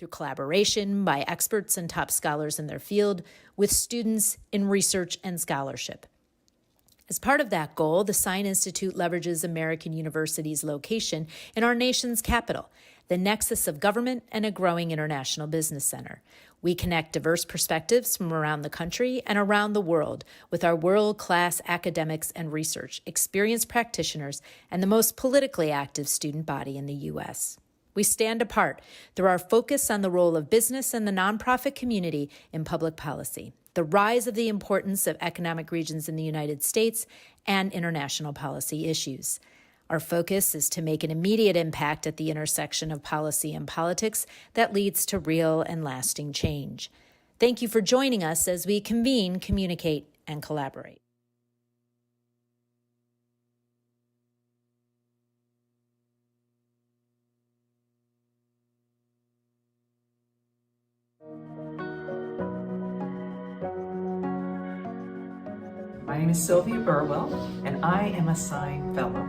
through collaboration by experts and top scholars in their field with students in research and scholarship. As part of that goal, the Sine Institute leverages American University's location in our nation's capital, the nexus of government and a growing international business center. We connect diverse perspectives from around the country and around the world with our world-class academics and research, experienced practitioners, and the most politically active student body in the U.S. We stand apart through our focus on the role of business and the nonprofit community in public policy, the rise of the importance of economic regions in the United States, and international policy issues. Our focus is to make an immediate impact at the intersection of policy and politics that leads to real and lasting change. Thank you for joining us as we convene, communicate, and collaborate. My name is Sylvia Burwell, and I am a Sine Fellow.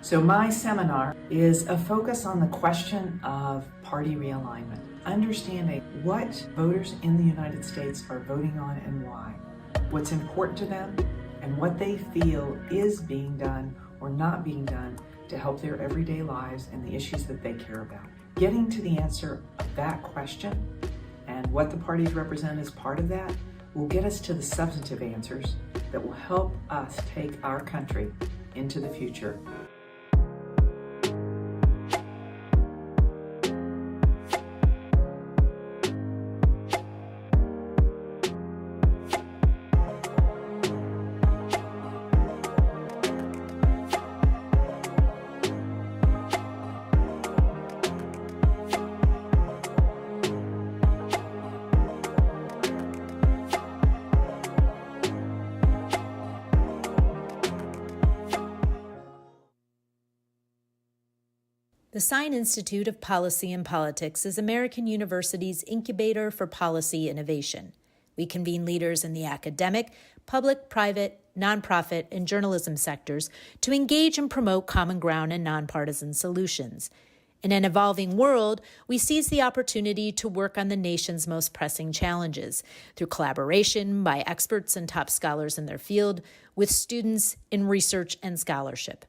So my seminar is a focus on the question of party realignment, understanding what voters in the United States are voting on and why, what's important to them, and what they feel is being done or not being done to help their everyday lives and the issues that they care about. Getting to the answer of that question and what the parties represent as part of that will get us to the substantive answers that will help us take our country into the future. The Sine Institute of Policy and Politics is American University's incubator for policy innovation. We convene leaders in the academic, public, private, nonprofit, and journalism sectors to engage and promote common ground and nonpartisan solutions. In an evolving world, we seize the opportunity to work on the nation's most pressing challenges through collaboration by experts and top scholars in their field with students in research and scholarship.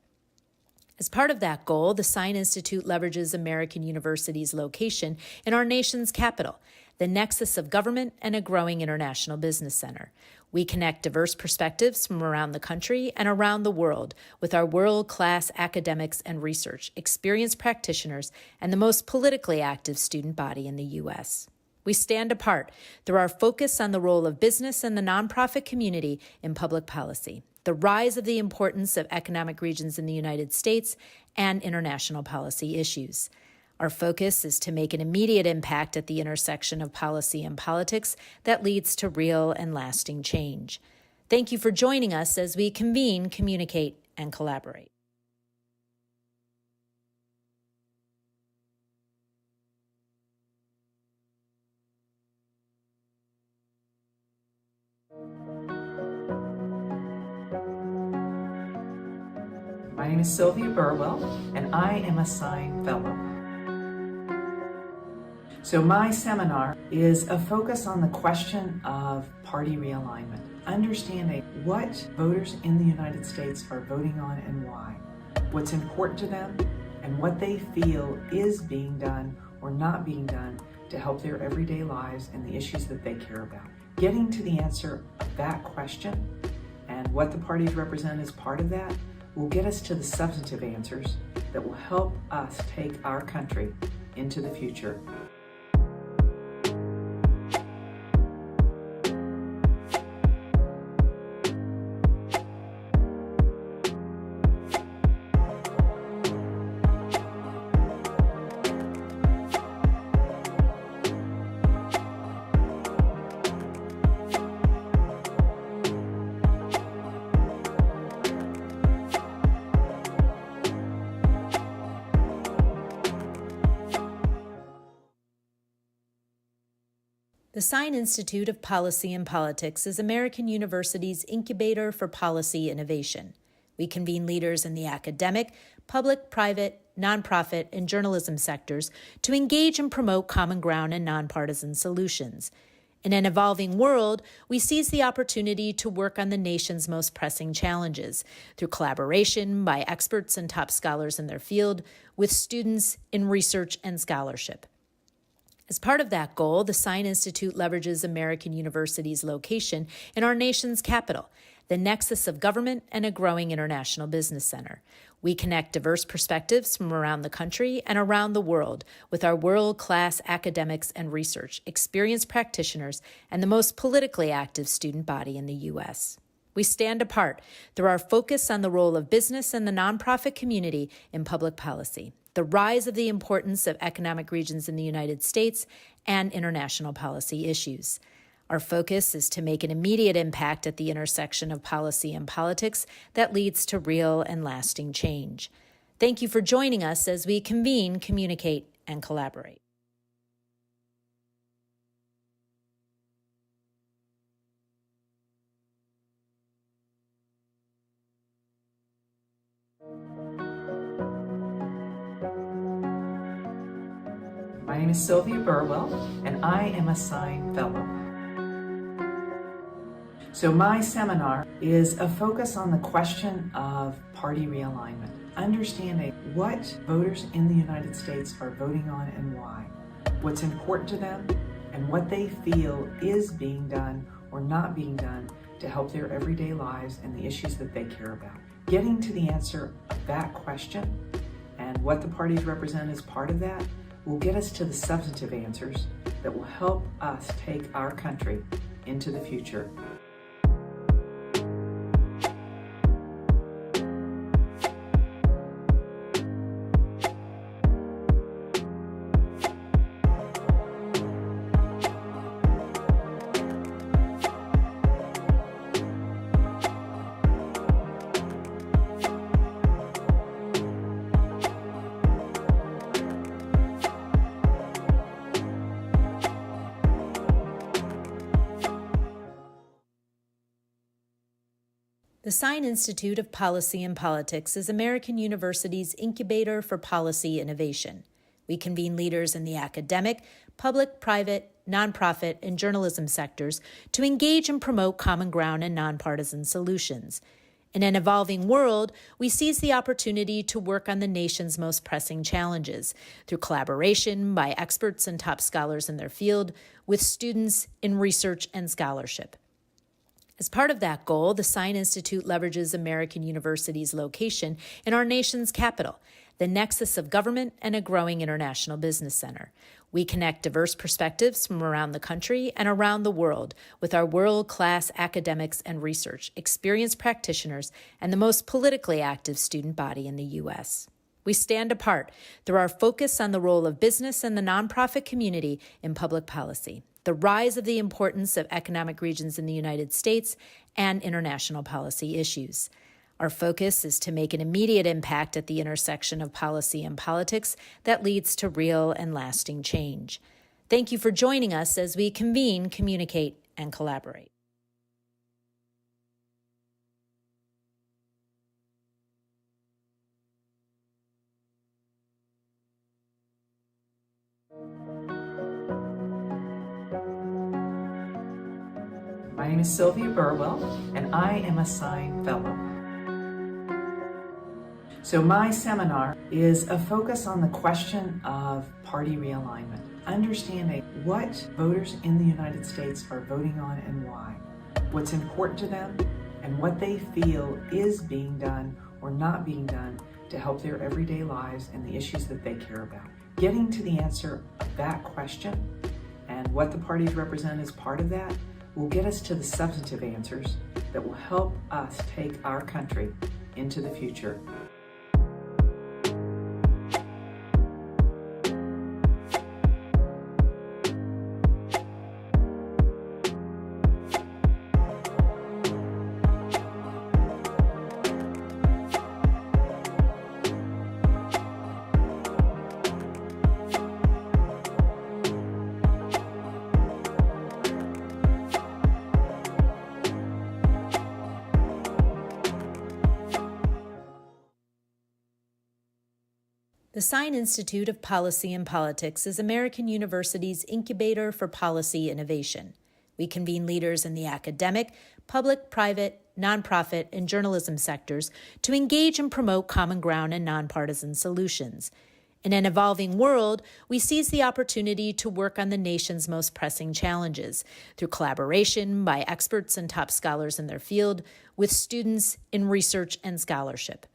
As part of that goal, the Sine Institute leverages American University's location in our nation's capital, the nexus of government and a growing international business center. We connect diverse perspectives from around the country and around the world with our world-class academics and research, experienced practitioners, and the most politically active student body in the U.S. We stand apart through our focus on the role of business and the nonprofit community in public policy, the rise of the importance of economic regions in the United States, and international policy issues. Our focus is to make an immediate impact at the intersection of policy and politics that leads to real and lasting change. Thank you for joining us as we convene, communicate, and collaborate. My name is Sylvia Burwell, and I am a Sine Fellow. So my seminar is a focus on the question of party realignment, understanding what voters in the United States are voting on and why, what's important to them, and what they feel is being done or not being done to help their everyday lives and the issues that they care about. Getting to the answer of that question and what the parties represent as part of that will get us to the substantive answers that will help us take our country into the future. The Sine Institute of Policy and Politics is American University's incubator for policy innovation. We convene leaders in the academic, public, private, nonprofit, and journalism sectors to engage and promote common ground and nonpartisan solutions. In an evolving world, we seize the opportunity to work on the nation's most pressing challenges through collaboration by experts and top scholars in their field with students in research and scholarship. As part of that goal, the Sine Institute leverages American University's location in our nation's capital, the nexus of government and a growing international business center. We connect diverse perspectives from around the country and around the world with our world-class academics and research, experienced practitioners, and the most politically active student body in the U.S. We stand apart through our focus on the role of business and the nonprofit community in public policy, the rise of the importance of economic regions in the United States, and international policy issues. Our focus is to make an immediate impact at the intersection of policy and politics that leads to real and lasting change. Thank you for joining us as we convene, communicate, and collaborate. My name is Sylvia Burwell, and I am a Sine Fellow. So my seminar is a focus on the question of party realignment, understanding what voters in the United States are voting on and why, what's important to them, and what they feel is being done or not being done to help their everyday lives and the issues that they care about. Getting to the answer of that question and what the parties represent as part of that will get us to the substantive answers that will help us take our country into the future. The Sine Institute of Policy and Politics is American University's incubator for policy innovation. We convene leaders in the academic, public, private, nonprofit, and journalism sectors to engage and promote common ground and nonpartisan solutions. In an evolving world, we seize the opportunity to work on the nation's most pressing challenges through collaboration by experts and top scholars in their field with students in research and scholarship. As part of that goal, the Sine Institute leverages American University's location in our nation's capital, the nexus of government and a growing international business center. We connect diverse perspectives from around the country and around the world with our world-class academics and research, experienced practitioners, and the most politically active student body in the U.S. We stand apart through our focus on the role of business and the nonprofit community in public policy, the rise of the importance of economic regions in the United States, and international policy issues. Our focus is to make an immediate impact at the intersection of policy and politics that leads to real and lasting change. Thank you for joining us as we convene, communicate, and collaborate. My name is Sylvia Burwell, and I am a Sine Fellow. So my seminar is a focus on the question of party realignment, understanding what voters in the United States are voting on and why, what's important to them, and what they feel is being done or not being done to help their everyday lives and the issues that they care about. Getting to the answer of that question and what the parties represent as part of that will get us to the substantive answers that will help us take our country into the future. Sine Institute of Policy and Politics is American University's incubator for policy innovation. We convene leaders in the academic, public, private, nonprofit, and journalism sectors to engage and promote common ground and nonpartisan solutions. In an evolving world, we seize the opportunity to work on the nation's most pressing challenges through collaboration by experts and top scholars in their field with students in research and scholarship.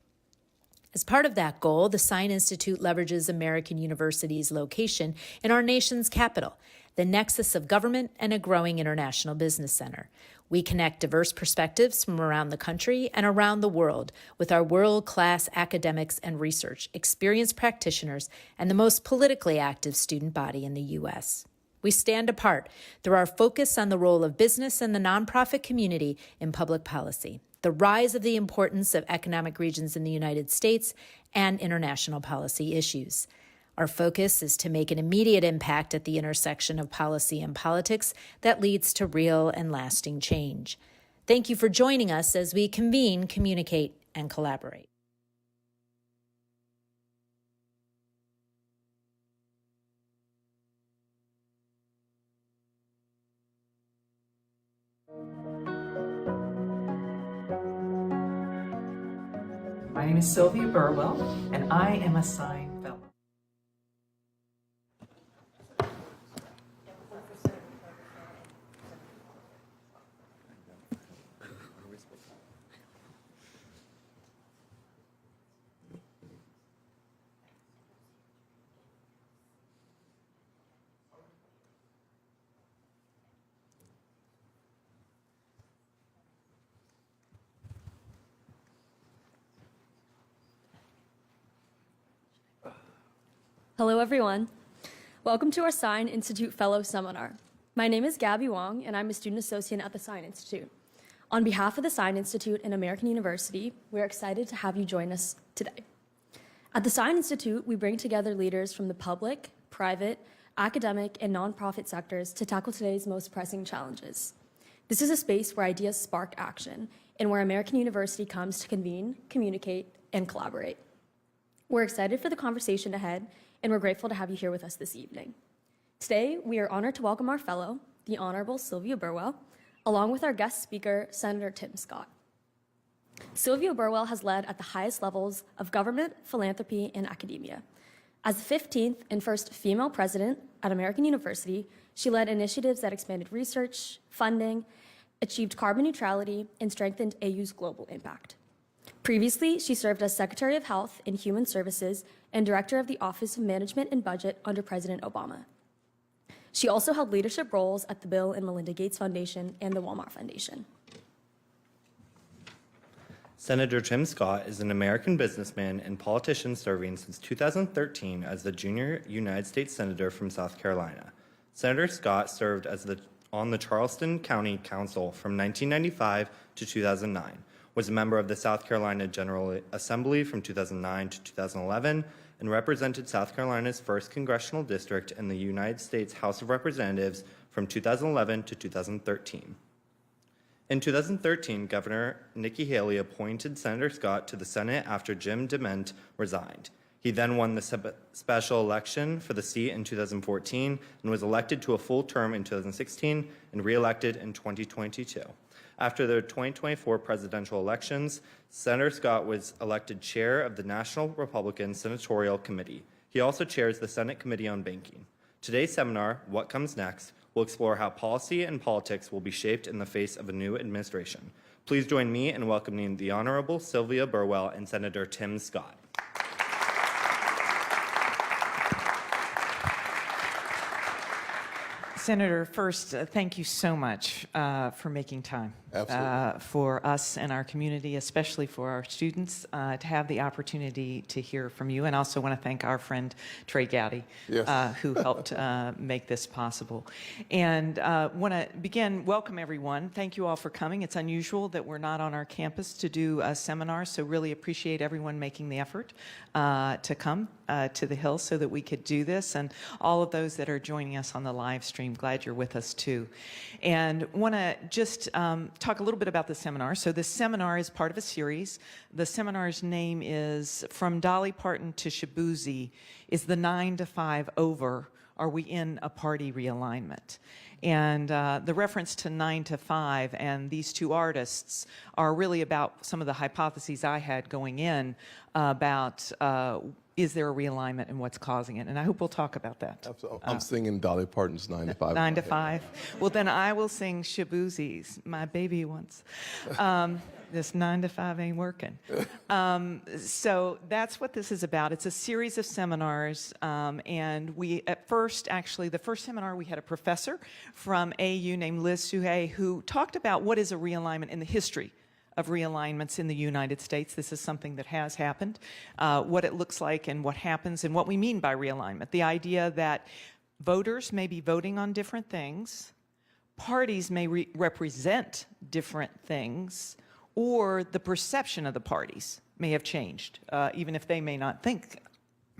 As part of that goal, the Sine Institute leverages American University's location in our nation's capital, the nexus of government and a growing international business center. We connect diverse perspectives from around the country and around the world with our world-class academics and research, experienced practitioners, and the most politically active student body in the U.S. We stand apart through our focus on the role of business and the nonprofit community in public policy, the rise of the importance of economic regions in the United States, and international policy issues. Our focus is to make an immediate impact at the intersection of policy and politics that leads to real and lasting change. Thank you for joining us as we convene, communicate, and collaborate. My name is Sylvia Burwell, and I am a Sine Fellow. Hello, everyone. Welcome to our Sine Institute Fellow Seminar. My name is Gabby Wong, and I'm a student associate at the Sine Institute. On behalf of the Sine Institute and American University, we're excited to have you join us today. At the Sine Institute, we bring together leaders from the public, private, academic, and nonprofit sectors to tackle today's most pressing challenges. This is a space where ideas spark action and where American University comes to convene, communicate, and collaborate. We're excited for the conversation ahead, and we're grateful to have you here with us this evening. Today, we are honored to welcome our fellow, the Honorable Sylvia Burwell, along with our guest speaker, Senator Tim Scott. Sylvia Burwell has led at the highest levels of government, philanthropy, and academia. As the 15th and first female president at American University, she led initiatives that expanded research, funding, achieved carbon neutrality, and strengthened AU's global impact. Previously, she served as Secretary of Health and Human Services and Director of the Office of Management and Budget under President Obama. She also held leadership roles at the Bill and Melinda Gates Foundation and the Walmart Foundation. Senator Tim Scott is an American businessman and politician serving since 2013 as the junior United States Senator from South Carolina. Senator Scott served on the Charleston County Council from 1995 to 2009. Was a member of the South Carolina General Assembly from 2009 to 2011, and represented South Carolina's 1st Congressional District in the United States House of Representatives from 2011 to 2013. In 2013, Governor Nikki Haley appointed Senator Scott to the Senate after Jim DeMint resigned. He then won the special election for the seat in 2014 and was elected to a full term in 2016 and re-elected in 2022. After the 2024 presidential elections, Senator Scott was elected chair of the National Republican Senatorial Committee. He also chairs the Senate Committee on Banking. Today's seminar, What Comes Next, will explore how policy and politics will be shaped in the face of a new administration. Please join me in welcoming the Honorable Sylvia Burwell and Senator Tim Scott. Senator, first, thank you so much for making time for us and our community, especially for our students, to have the opportunity to hear from you. And I also want to thank our friend Trey Gowdy, who helped make this possible. And want to begin, welcome everyone. Thank you all for coming. It's unusual that we're not on our campus to do a seminar, so really appreciate everyone making the effort to come to the Hill so that we could do this, and all of those that are joining us on the live stream. glad you're with us too. And want to just talk a little bit about the seminar. So this seminar is part of a series. The seminar's name is From Dolly Parton to Shaboozey, is the 9 to 5 over? Are we in a party realignment? And the reference to 9 to 5 and these two artists are really about some of the hypotheses I had going in about is there a realignment and what's causing it? And I hope we'll talk about that. I'm singing Dolly Parton's 9 to 5. 9 to 5. Well, then I will sing Shaboozey's, My Baby Once. This 9 to 5 ain't working. So that's what this is about. It's a series of seminars. And we, at first, actually, the first seminar, we had a professor from AU named Liz Suhay who talked about what is a realignment in the history of realignments in the United States. This is something that has happened, what it looks like and what happens and what we mean by realignment. The idea that voters may be voting on different things, parties may represent different things, or the perception of the parties may have changed, even if they may not think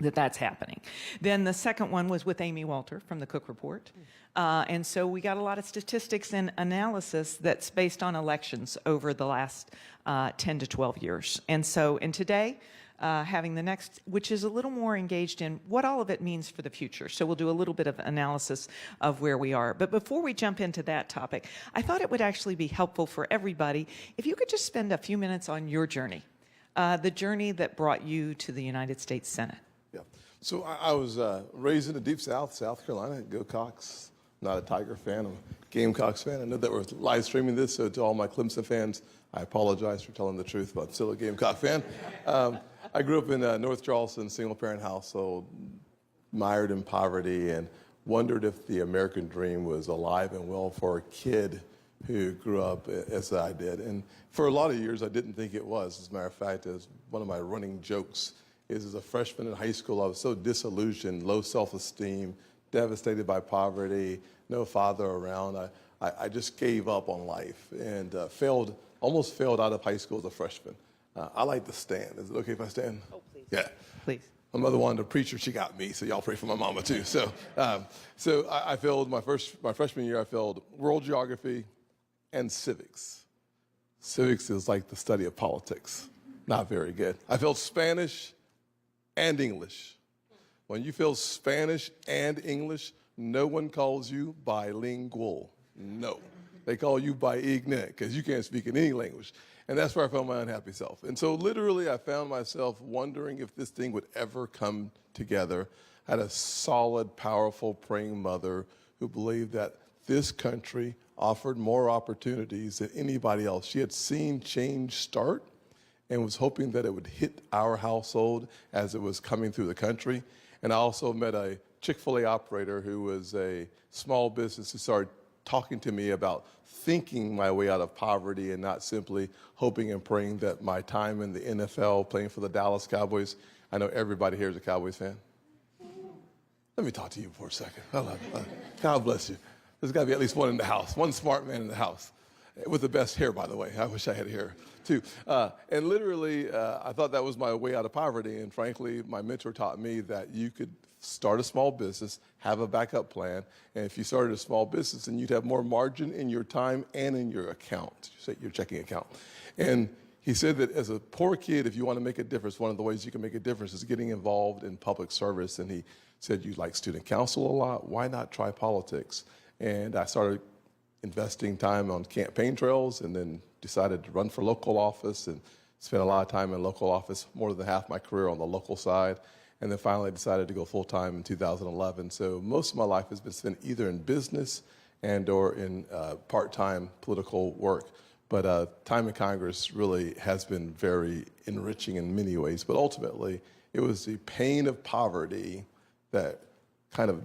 that that's happening. Then the second one was with Amy Walter from the Cook Report. And so we got a lot of statistics and analysis that's based on elections over the last 10 to 12 years. And today, having the next, which is a little more engaged in what all of it means for the future. So we'll do a little bit of analysis of where we are. But before we jump into that topic, I thought it would actually be helpful for everybody if you could just spend a few minutes on your journey, the journey that brought you to the United States Senate. Yeah. So I was raised in the Deep South, South Carolina. Go Cox. Not a Tiger fan. I'm a Gamecocks fan. I know that we're live streaming this, so to all my Clemson fans, I apologize for telling the truth, but I'm still a Gamecock fan. I grew up in North Charleston, single-parent household, mired in poverty, and wondered if the American dream was alive and well for a kid who grew up as I did. And for a lot of years, I didn't think it was. As a matter of fact, as one of my running jokes is, as a freshman in high school, I was so disillusioned, low self-esteem, devastated by poverty, no father around. I just gave up on life and almost failed out of high school as a freshman. I like to stand. Is it okay if I stand? Oh, please. Yeah. Please. My mother wanted a preacher. She got me, so y'all pray for my mama too. So I failed my freshman year. I failed world geography and civics. Civics is like the study of politics. Not very good. I failed Spanish and English. When you fail Spanish and English, no one calls you bilingual. No. They call you biignorant because you can't speak in any language. And that's where I found my unhappy self. And so literally I found myself wondering if this thing would ever come together. I had a solid, powerful, praying mother who believed that this country offered more opportunities than anybody else. She had seen change start and was hoping that it would hit our household as it was coming through the country. And I also met a Chick-fil-A operator who was a small business who started talking to me about thinking my way out of poverty and not simply hoping and praying that my time in the NFL playing for the Dallas Cowboys. I know everybody here is a Cowboys fan. Let me talk to you for a second. God bless you. There's got to be at least one in the house, one smart man in the house. With the best hair, by the way. I wish I had hair, too. And literally, I thought that was my way out of poverty. And frankly, my mentor taught me that you could start a small business, have a backup plan. And if you started a small business, then you'd have more margin in your time and in your account, your checking account. And he said that as a poor kid, if you want to make a difference, one of the ways you can make a difference is getting involved in public service. And he said, you like student council a lot. Why not try politics? And I started investing time on campaign trails and then decided to run for local office and spent a lot of time in local office, more than half my career on the local side, and then finally decided to go full-time in 2011. So most of my life has been spent either in business and or in part-time political work. But time in Congress really has been very enriching in many ways. But ultimately, it was the pain of poverty that kind of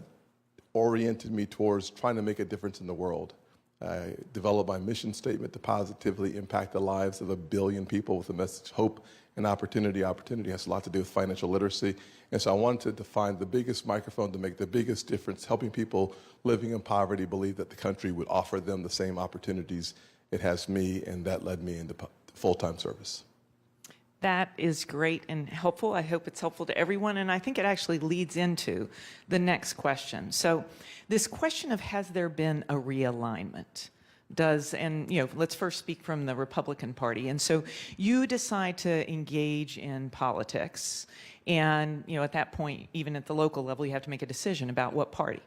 oriented me towards trying to make a difference in the world. I developed my mission statement to positively impact the lives of 1 billion people with the message hope and opportunity. Opportunity has a lot to do with financial literacy. And so I wanted to find the biggest microphone to make the biggest difference, helping people living in poverty believe that the country would offer them the same opportunities it has me, and that led me into full-time service. That is great and helpful. I hope it's helpful to everyone. And I think it actually leads into the next question. So this question of, has there been a realignment? Let's first speak from the Republican Party. And so you decide to engage in politics. And, at that point, even at the local level, you have to make a decision about what party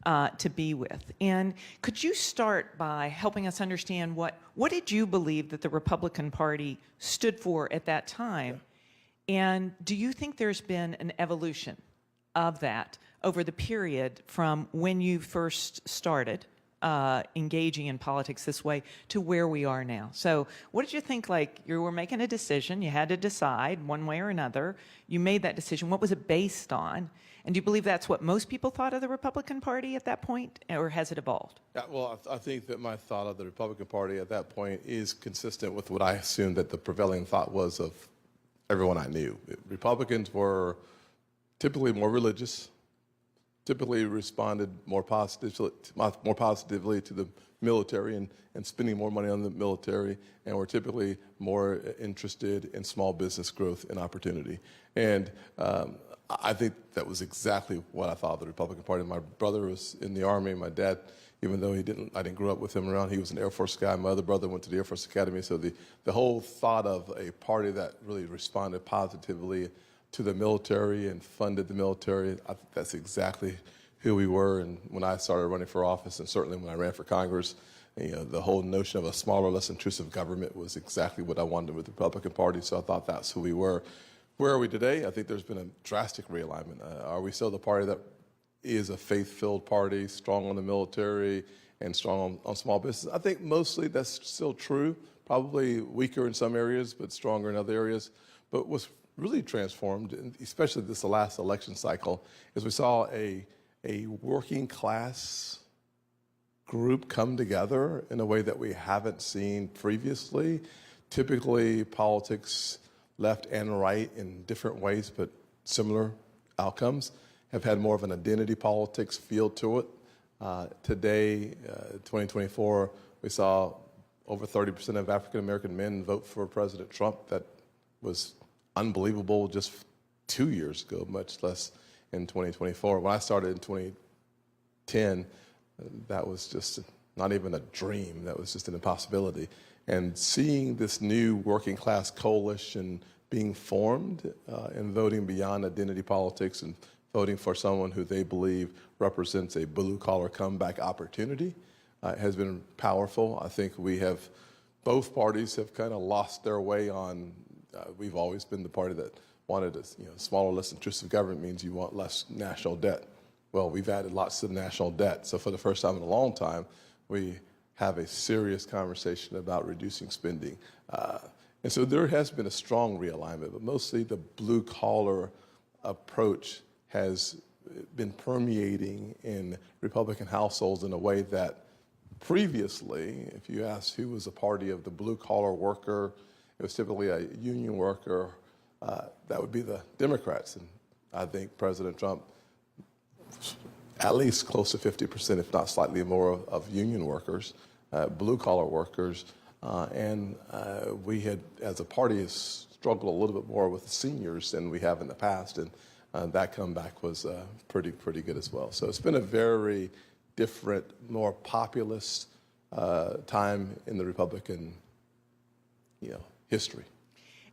to be with. And could you start by helping us understand what did you believe that the Republican Party stood for at that time? And do you think there's been an evolution of that over the period from when you first started engaging in politics this way to where we are now? So what did you think? Like, you were making a decision, you had to decide one way or another, you made that decision. What was it based on? And do you believe that's what most people thought of the Republican Party at that point, or has it evolved? Yeah, well, I think that my thought of the Republican Party at that point is consistent with what I assumed that the prevailing thought was of everyone I knew. Republicans were typically more religious, typically responded more positively to the military and spending more money on the military, and were typically more interested in small business growth and opportunity. And I think that was exactly what I thought of the Republican Party. My brother was in the Army. My dad, even though I didn't grow up with him around, he was an Air Force guy. My other brother went to the Air Force Academy. So the whole thought of a party that really responded positively to the military and funded the military, I think that's exactly who we were. And when I started running for office, and certainly when I ran for Congress, the whole notion of a smaller, less intrusive government was exactly what I wanted with the Republican Party. So I thought that's who we were. Where are we today? I think there's been a drastic realignment. Are we still the party that is a faith-filled party, strong on the military and strong on small business? I think mostly that's still true, probably weaker in some areas, but stronger in other areas. But what's really transformed, and especially this last election cycle, is we saw a working class group come together in a way that we haven't seen previously. Typically, politics, left and right in different ways, but similar outcomes, have had more of an identity politics feel to it. Today, 2024, we saw over 30% of African-American men vote for President Trump. That was unbelievable just 2 years ago, much less in 2024. When I started in 2010, that was just not even a dream. That was just an impossibility. And seeing this new working class coalition being formed and voting beyond identity politics and voting for someone who they believe represents a blue-collar comeback opportunity has been powerful. I think both parties have kind of lost their way on, we've always been the party that wanted a smaller, less intrusive government means you want less national debt. Well, we've added lots of national debt. So for the first time in a long time, we have a serious conversation about reducing spending. And so there has been a strong realignment, but mostly the blue-collar approach has been permeating in Republican households in a way that previously, if you asked who was a party of the blue-collar worker, it was typically a union worker. That would be the Democrats. And I think President Trump, at least close to 50%, if not slightly more, of union workers, blue-collar workers. And we had, as a party, struggled a little bit more with the seniors than we have in the past. And that comeback was pretty good as well. So it's been a very different, more populist time in the Republican, history.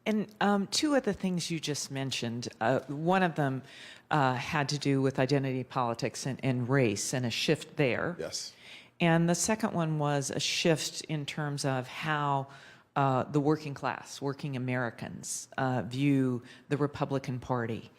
And two of the things you just mentioned, one of them had to do with identity politics and race and a shift there. Yes. And the second one was a shift in terms of how the working class, working Americans, view the Republican Party.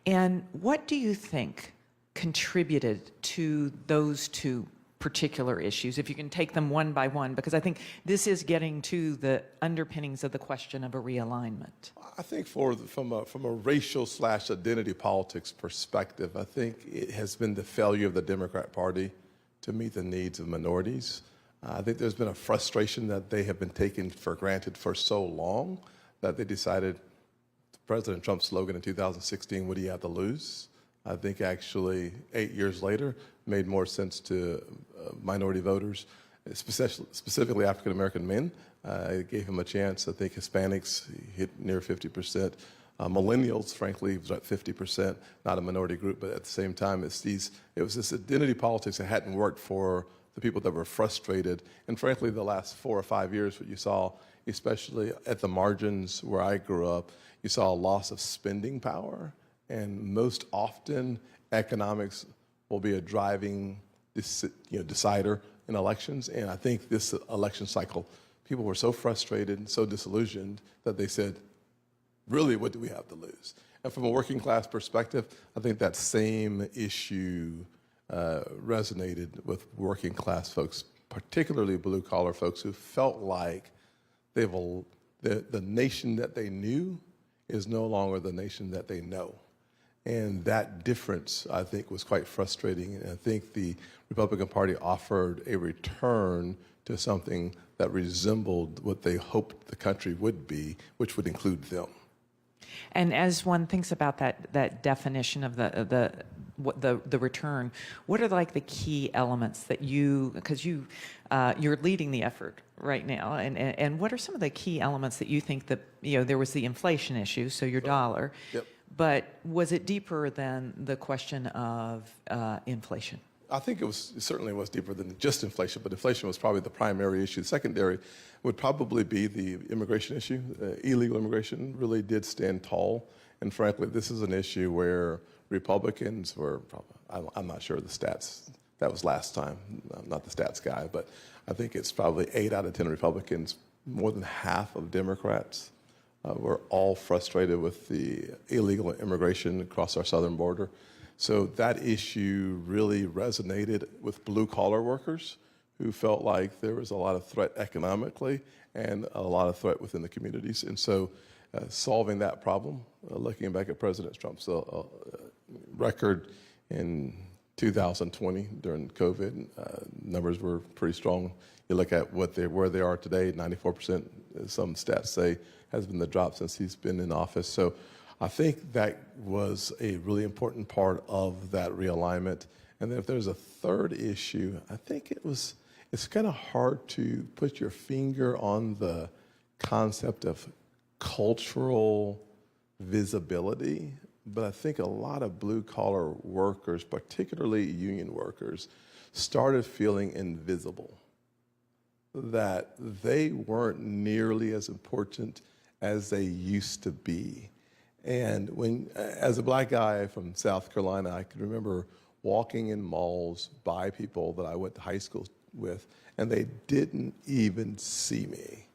And what do you think contributed to those two particular issues, if you can take them one by one, because I think this is getting to the underpinnings of the question of a realignment. I think from a racial/identity politics perspective, I think it has been the failure of the Democrat Party to meet the needs of minorities. I think there's been a frustration that they have been taken for granted for so long that they decided President Trump's slogan in 2016, "What do you have to lose?" I think actually 8 years later made more sense to minority voters. specifically African American men. It gave him a chance. I think Hispanics hit near 50%. Millennials, frankly, was at 50%, not a minority group, but at the same time, it was this identity politics that hadn't worked for the people that were frustrated. And frankly, the last 4 or 5 years, what you saw, especially at the margins where I grew up, you saw a loss of spending power. And most often, economics will be a driving decider in elections. And I think this election cycle, people were so frustrated and so disillusioned that they said, really, what do we have to lose? And from a working class perspective, I think that same issue resonated with working class folks, particularly blue collar folks who felt like the nation that they knew is no longer the nation that they know. And that difference, I think, was quite frustrating. And I think the Republican Party offered a return to something that resembled what they hoped the country would be, which would include them. And as one thinks about that definition of the return, what are like the key elements that because you're leading the effort right now, and what are some of the key elements that you think that, there was the inflation issue, so your dollar, Yep. But was it deeper than the question of inflation? I think it certainly was deeper than just inflation, but inflation was probably the primary issue. The secondary would probably be the immigration issue. Illegal immigration really did stand tall. And frankly, this is an issue where Republicans were, I'm not sure the stats, that was last time. I'm not the stats guy, but I think it's probably 8 out of 10 Republicans, more than half of Democrats were all frustrated with the illegal immigration across our southern border. So that issue really resonated with blue-collar workers who felt like there was a lot of threat economically and a lot of threat within the communities. And so solving that problem, looking back at President Trump's record in 2020 during COVID, numbers were pretty strong. You look at where they are today, 94%, some stats say, has been the drop since he's been in office. So I think that was a really important part of that realignment. And then if there's a third issue, I think it's kind of hard to put your finger on the concept of cultural visibility, but I think a lot of blue-collar workers, particularly union workers, started feeling invisible, that they weren't nearly as important as they used to be. And as a black guy from South Carolina, I can remember walking in malls by people that I went to high school with, and they didn't even see me.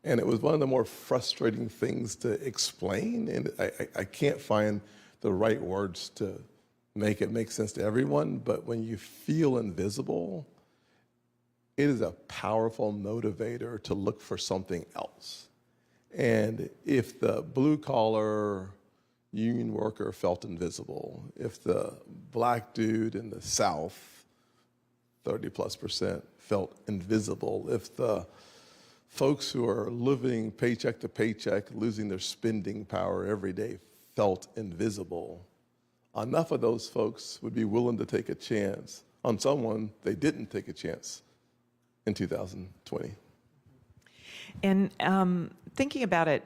And it was one of the more frustrating things to explain, and I can't find the right words to make it make sense to everyone, but when you feel invisible, it is a powerful motivator to look for something else. And if the blue-collar union worker felt invisible, if the black dude in the South, 30+%, felt invisible, if the folks who are living paycheck to paycheck, losing their spending power every day, felt invisible, enough of those folks would be willing to take a chance on someone they didn't take a chance in 2020. And thinking about it,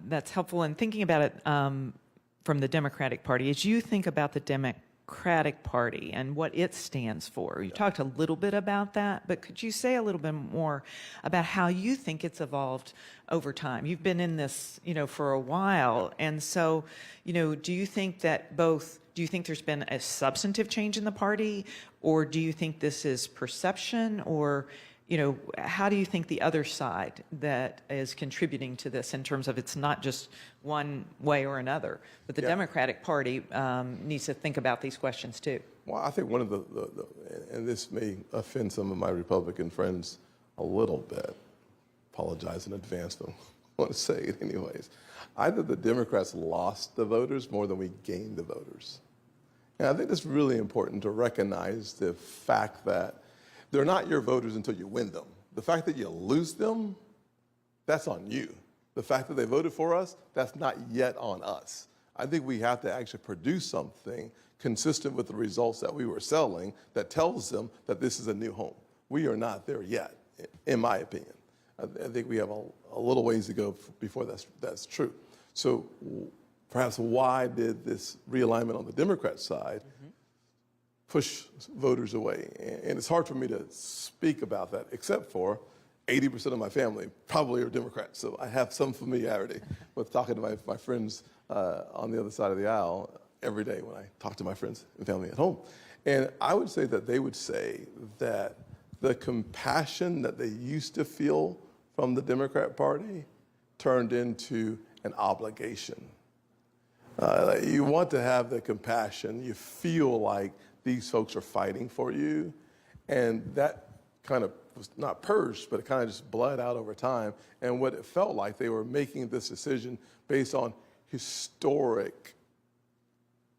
that's helpful. And thinking about it from the Democratic Party, as you think about the Democratic Party and what it stands for, you talked a little bit about that, but could you say a little bit more about how you think it's evolved over time? You've been in this, for a while, and so, do you think there's been a substantive change in the party, or do you think this is perception, or how do you think the other side that is contributing to this in terms of it's not just one way or another, but the Democratic Party needs to think about these questions too? Well, I think one of the and this may offend some of my Republican friends a little bit, apologize in advance, but I want to say it anyways. Either the Democrats lost the voters more than we gained the voters. And I think it's really important to recognize the fact that they're not your voters until you win them. The fact that you lose them, that's on you. The fact that they voted for us, that's not yet on us. I think we have to actually produce something consistent with the results that we were selling that tells them that this is a new home. We are not there yet. in my opinion. I think we have a little ways to go before that's true. So perhaps why did this realignment on the Democrat side push voters away? And it's hard for me to speak about that, except for 80% of my family probably are Democrats. So I have some familiarity with talking to my friends on the other side of the aisle every day when I talk to my friends and family at home. And I would say that they would say that the compassion that they used to feel from the Democrat Party turned into an obligation. You want to have the compassion. You feel like these folks are fighting for you. And that kind of was not purged, but it kind of just bled out over time. And what it felt like, they were making this decision based on historic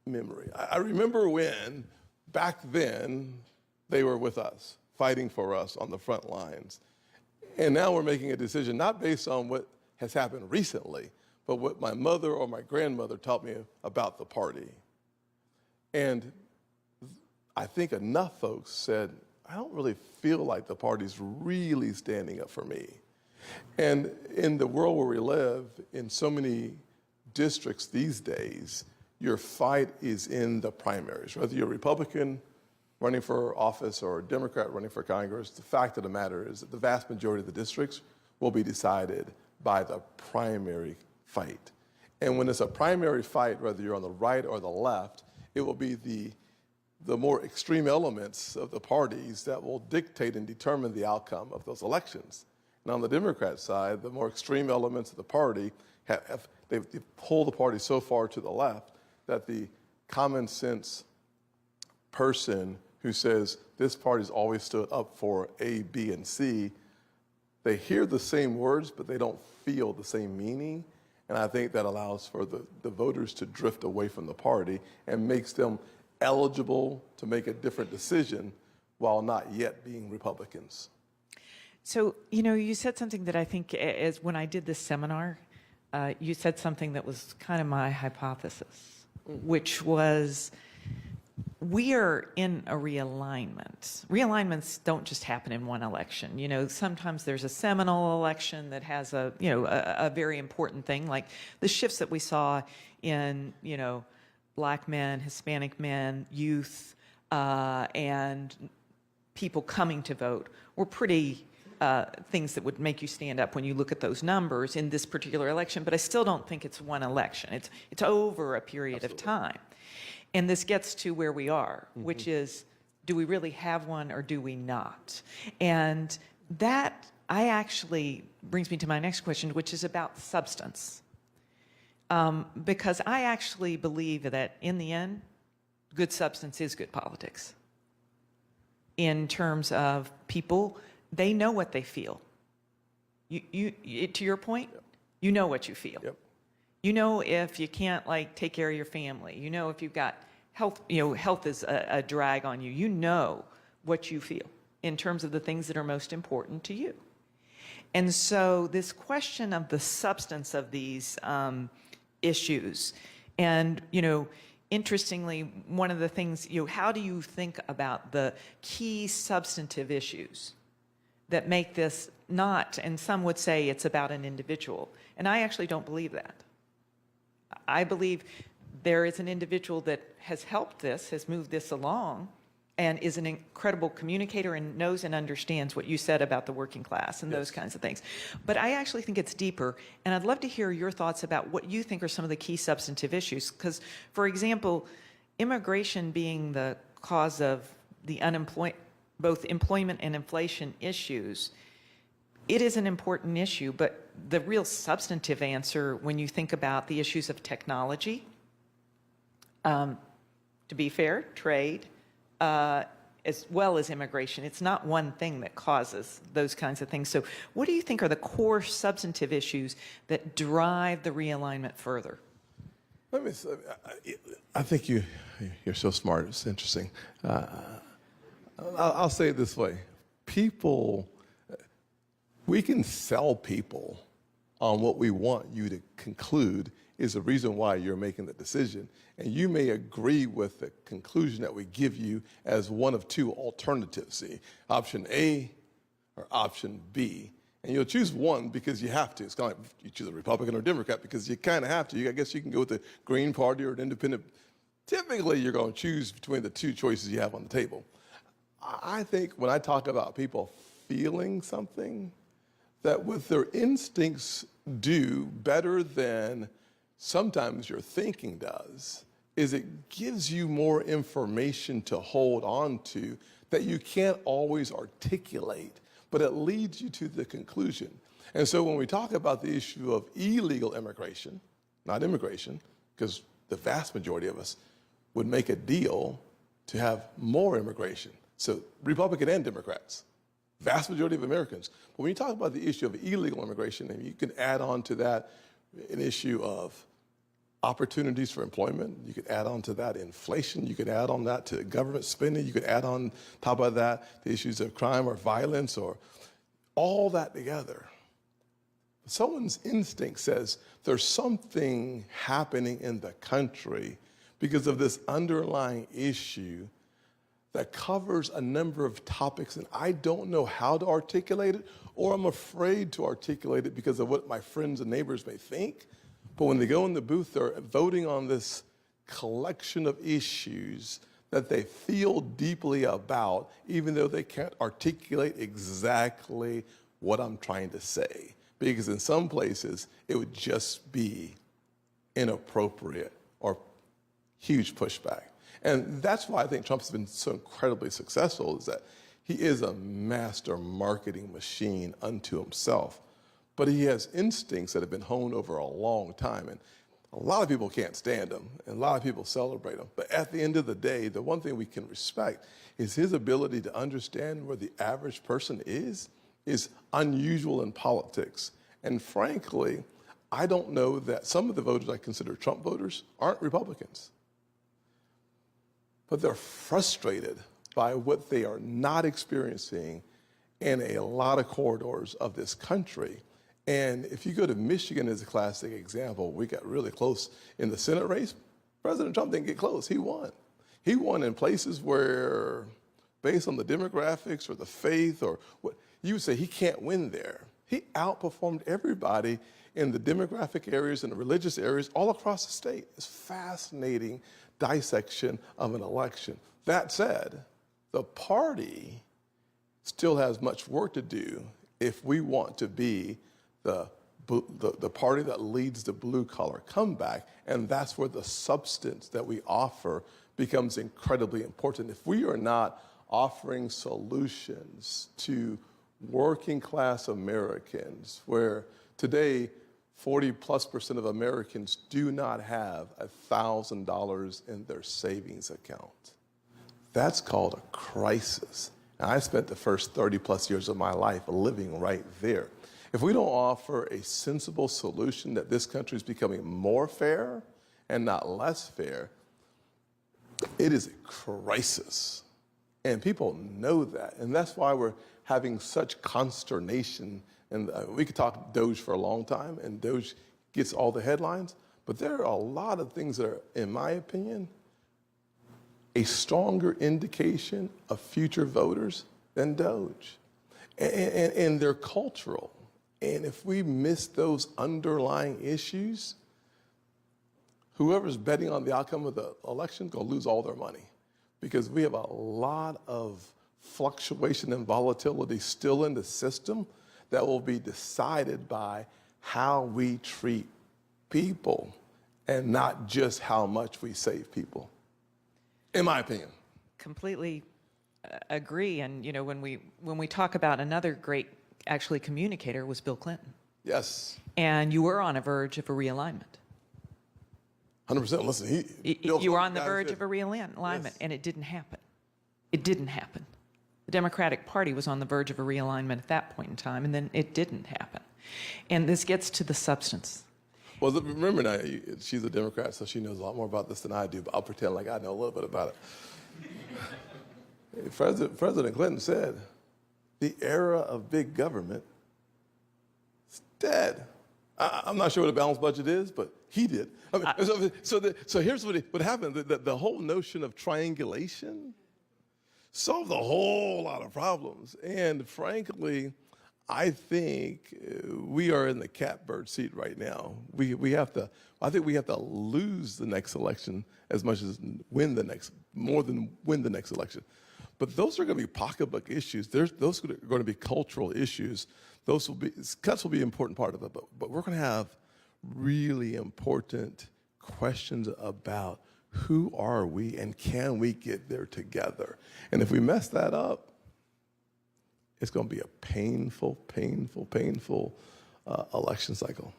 memory. I remember when, back then, they were with us, fighting for us on the front lines. And now we're making a decision not based on what has happened recently, but what my mother or my grandmother taught me about the party. And I think enough folks said, I don't really feel like the party's really standing up for me. And in the world where we live, in so many districts these days, your fight is in the primaries. Whether you're a Republican running for office or a Democrat running for Congress, the fact of the matter is that the vast majority of the districts will be decided by the primary fight. And when it's a primary fight, whether you're on the right or the left, it will be the more extreme elements of the parties that will dictate and determine the outcome of those elections. And on the Democrat side, the more extreme elements of the party they've pulled the party so far to the left that the common sense person who says this party's always stood up for A, B, and C, they hear the same words, but they don't feel the same meaning. And I think that allows for the voters to drift away from the party and makes them eligible to make a different decision while not yet being Republicans. So, you said something that I think is when I did this seminar, you said something that was kind of my hypothesis, which was we are in a realignment. Realignments don't just happen in one election. Sometimes there's a seminal election that has a very important thing, like the shifts that we saw in, Black men, Hispanic men, youth, and people coming to vote were pretty things that would make you stand up when you look at those numbers in this particular election. But I still don't think it's one election. It's over a period of time. And this gets to where we are, which is, do we really have one or do we not? And that actually brings me to my next question, which is about substance. Because I actually believe that in the end, good substance is good politics. In terms of people, they know what they feel. To your point, you know what you feel. Yep. You know if you can't take care of your family. You know if you've got health, health is a drag on you. You know what you feel in terms of the things that are most important to you. And so this question of the substance of these issues, and interestingly, one of the things, how do you think about the key substantive issues that make this not, and some would say it's about an individual, and I actually don't believe that. I believe there is an individual that has helped this, has moved this along, and is an incredible communicator and knows and understands what you said about the working class and those kinds of things. But I actually think it's deeper, and I'd love to hear your thoughts about what you think are some of the key substantive issues. Because, for example, immigration being the cause of the both employment and inflation issues, it is an important issue, but the real substantive answer when you think about the issues of technology, to be fair, trade, as well as immigration, it's not one thing that causes those kinds of things. So what do you think are the core substantive issues that drive the realignment further? Let me say, I think you're so smart. It's interesting. I'll say it this way. We can sell people on what we want you to conclude is the reason why you're making the decision. And you may agree with the conclusion that we give you as one of two alternatives. See, option A or option B. And you'll choose one because you have to. It's kind of like you choose a Republican or Democrat because you kind of have to. I guess you can go with the Green Party or an independent. Typically, you're going to choose between the two choices you have on the table. I think when I talk about people feeling something, that what their instincts do better than sometimes your thinking does is it gives you more information to hold on to that you can't always articulate, but it leads you to the conclusion. And so when we talk about the issue of illegal immigration, not immigration, because the vast majority of us would make a deal to have more immigration. So Republican and Democrats, vast majority of Americans. But when you talk about the issue of illegal immigration, and you can add on to that an issue of opportunities for employment, you could add on to that inflation, you could add on that to government spending, you could add on top of that the issues of crime or violence or all that together. Someone's instinct says there's something happening in the country because of this underlying issue that covers a number of topics, and I don't know how to articulate it, or I'm afraid to articulate it because of what my friends and neighbors may think. But when they go in the booth, they're voting on this collection of issues that they feel deeply about, even though they can't articulate exactly what I'm trying to say. Because in some places, it would just be inappropriate or huge pushback. And that's why I think Trump has been so incredibly successful, is that he is a master marketing machine unto himself. But he has instincts that have been honed over a long time. And a lot of people can't stand him, and a lot of people celebrate him. But at the end of the day, the one thing we can respect is his ability to understand where the average person is unusual in politics. And frankly, I don't know that some of the voters I consider Trump voters aren't Republicans. But they're frustrated by what they are not experiencing in a lot of corridors of this country. And if you go to Michigan as a classic example, we got really close in the Senate race. President Trump didn't get close, he won. He won in places where, based on the demographics or the faith or what, you would say he can't win there. He outperformed everybody in the demographic areas and the religious areas all across the state. It's fascinating dissection of an election. That said, the party still has much work to do if we want to be the party that leads the blue-collar comeback, and that's where the substance that we offer becomes incredibly important. If we are not offering solutions to working-class Americans, where today 40+% of Americans do not have $1,000 in their savings account. That's called a crisis. And I spent the first 30+ years of my life living right there. If we don't offer a sensible solution that this country is becoming more fair and not less fair, it is a crisis. And people know that. And that's why we're having such consternation. And we could talk Doge for a long time, and Doge gets all the headlines. But there are a lot of things that are, in my opinion, a stronger indication of future voters than Doge. And they're cultural. And if we miss those underlying issues, whoever's betting on the outcome of the election is going to lose all their money, because we have a lot of fluctuation and volatility still in the system that will be decided by how we treat people and not just how much we save people, in my opinion. Completely agree. And you know, when we talk about another great actually communicator was Bill Clinton. Yes. And you were on a verge of a realignment. 100%. Listen, you were on the verge of a realignment, yes. And it didn't happen. It didn't happen. The Democratic Party was on the verge of a realignment at that point in time, and then it didn't happen. And this gets to the substance. Well, remember now, she's a Democrat, so she knows a lot more about this than I do, but I'll pretend like I know a little bit about it. President Clinton said, the era of big government is dead. I'm not sure what a balanced budget is, but he did. I mean, so here's what happened. The whole notion of triangulation, solved a whole lot of problems. And frankly, I think we are in the catbird seat right now. I think we have to lose the next election as much as more than win the next election. But those are going to be pocketbook issues. Those are going to be cultural issues. Cuts will be an important part of it, but we're going to have really important questions about who are we and can we get there together? And if we mess that up, it's going to be a painful election cycle.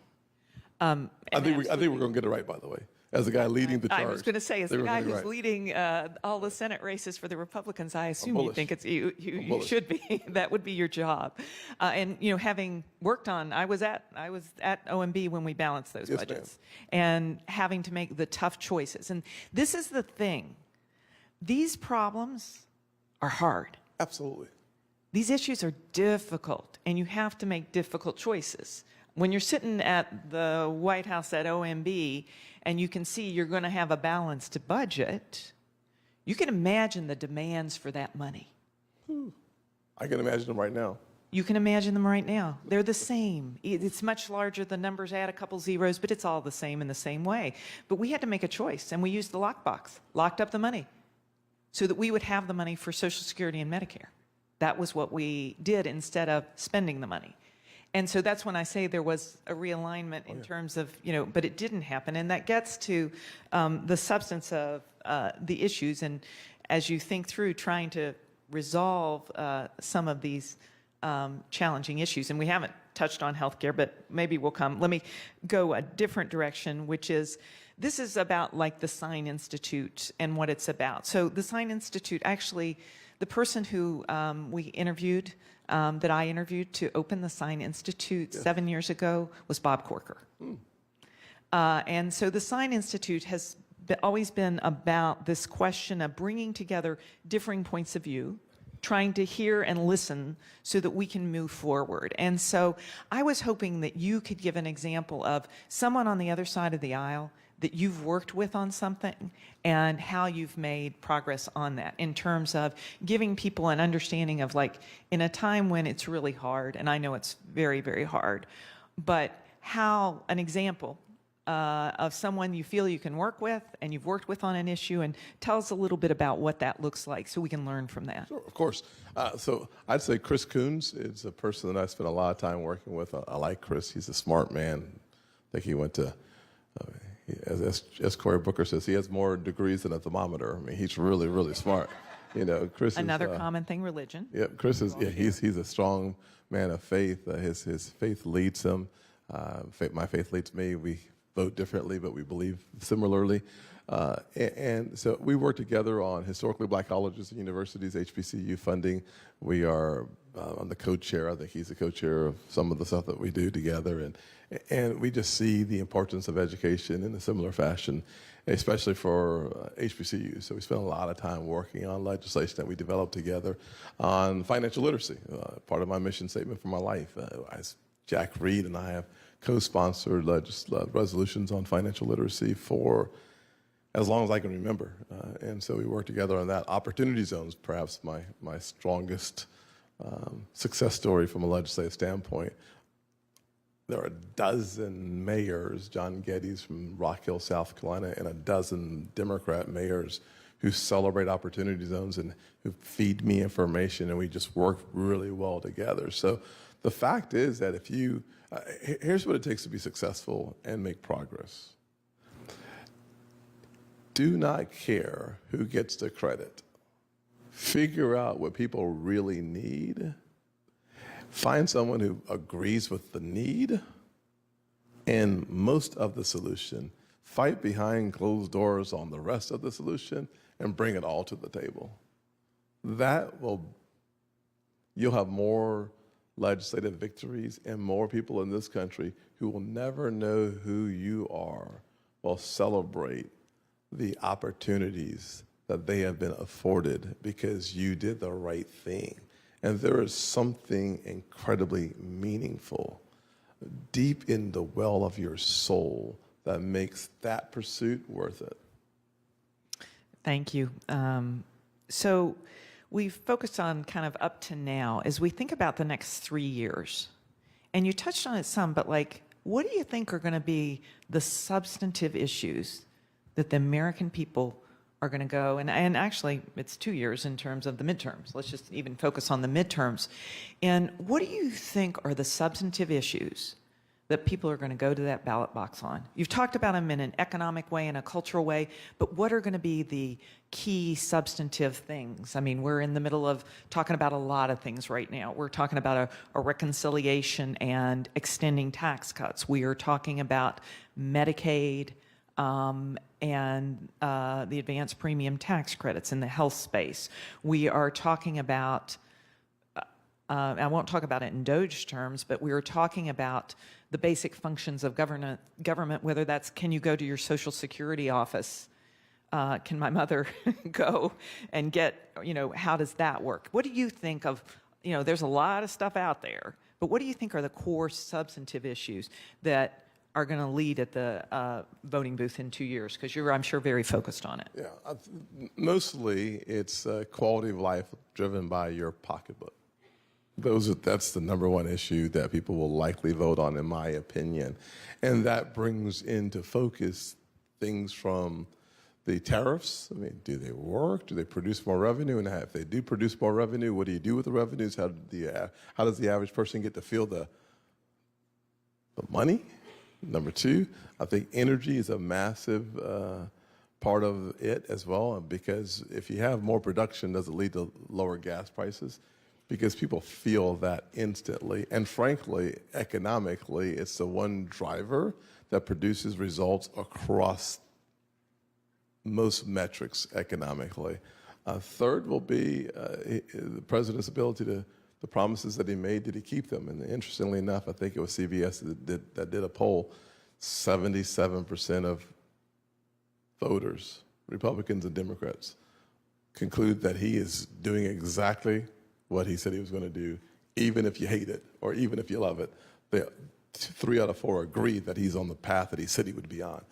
I think we're going to get it right, by the way. As the guy leading the charge. I was going to say, as the guy who's leading all the Senate races for the Republicans, I assume you think you should be. That would be your job. And having worked on, I was at OMB when we balanced those budgets, and having to make the tough choices. And this is the thing: these problems are hard. Absolutely. These issues are difficult, and you have to make difficult choices. When you're sitting at the White House at OMB and you can see you're going to have a balanced budget, you can imagine the demands for that money. I can imagine them right now. You can imagine them right now. They're the same. It's much larger. The numbers add a couple zeros, but it's all the same in the same way. But we had to make a choice, and we used the lockbox, locked up the money, so that we would have the money for Social Security and Medicare. That was what we did instead of spending the money. And so that's when I say there was a realignment in terms of, but it didn't happen. And that gets to the substance of the issues. And as you think through trying to resolve some of these challenging issues, and we haven't touched on healthcare, but maybe we'll come. Let me go a different direction, which is, this is about like the Sine Institute and what it's about. So the Sine Institute, actually, the person who we interviewed, that I interviewed to open the Sine Institute 7 years ago, was Bob Corker. And so the Sine Institute has always been about this question of bringing together differing points of view, trying to hear and listen so that we can move forward. And so I was hoping that you could give an example of someone on the other side of the aisle that you've worked with on something and how you've made progress on that in terms of giving people an understanding of, like, in a time when it's really hard, and I know it's very, very hard, but how an example of someone you feel you can work with and you've worked with on an issue, and tell us a little bit about what that looks like so we can learn from that. Sure, of course. So I'd say Chris Coons is a person that I spent a lot of time working with. I like Chris. He's a smart man. I think he went to... As Cory Booker says, he has more degrees than a thermometer. I mean, he's really, really smart. Chris. Another common thing, religion. Yeah, Chris is. Yeah, he's a strong man of faith. His faith leads him. My faith leads me. We vote differently, but we believe similarly. And so we work together on historically black colleges and universities, HBCU funding. We are I'm the co-chair. I think he's the co-chair of some of the stuff that we do together. And we just see the importance of education in a similar fashion, especially for HBCUs. So we spend a lot of time working on legislation that we developed together on financial literacy, part of my mission statement for my life. Jack Reed and I have co-sponsored resolutions on financial literacy for as long as I can remember. And so we work together on that. Opportunity zones, perhaps my strongest success story from a legislative standpoint. There are a dozen mayors, John Geddes from Rock Hill, South Carolina, and a dozen Democrat mayors who celebrate opportunity zones and who feed me information, and we just work really well together. So the fact is that if you, here's what it takes to be successful and make progress. Do not care who gets the credit. Figure out what people really need. Find someone who agrees with the need and most of the solution. Fight behind closed doors on the rest of the solution and bring it all to the table. You'll have more legislative victories and more people in this country who will never know who you are will celebrate the opportunities that they have been afforded because you did the right thing. And there is something incredibly meaningful deep in the well of your soul that makes that pursuit worth it. Thank you. So we've focused on kind of up to now. As we think about the next 3 years, and you touched on it some, but like, what do you think are going to be the substantive issues that the American people are going to go, and actually it's 2 years in terms of the midterms. Let's just even focus on the midterms. And what do you think are the substantive issues that people are going to go to that ballot box on? You've talked about them in an economic way and a cultural way, but what are going to be the key substantive things? I mean, we're in the middle of talking about a lot of things right now. We're talking about a reconciliation and extending tax cuts. We are talking about Medicaid, and the advanced premium tax credits in the health space. We are talking about, I won't talk about it in Doge terms, but we are talking about the basic functions of government, whether that's, can you go to your Social Security office? Can my mother go and get, how does that work? What do you think of, there's a lot of stuff out there, but what do you think are the core substantive issues that are going to lead at the voting booth in 2 years? Because you're, I'm sure, very focused on it. Yeah, mostly it's quality of life driven by your pocketbook. That's the number one issue that people will likely vote on, in my opinion. And that brings into focus things from the tariffs. I mean, do they work? Do they produce more revenue? And if they do produce more revenue, what do you do with the revenues? How does the average person get to feel the money? Number two, I think energy is a massive part of it as well, because if you have more production, does it lead to lower gas prices? Because people feel that instantly. And frankly, economically, it's the one driver that produces results across most metrics economically. Third will be the president's ability to, the promises that he made, did he keep them? And interestingly enough, I think it was CBS that did a poll. 77% of voters, Republicans and Democrats, conclude that he is doing exactly what he said he was going to do, even if you hate it or even if you love it. 3 out of 4 agree that he's on the path that he said he would be on.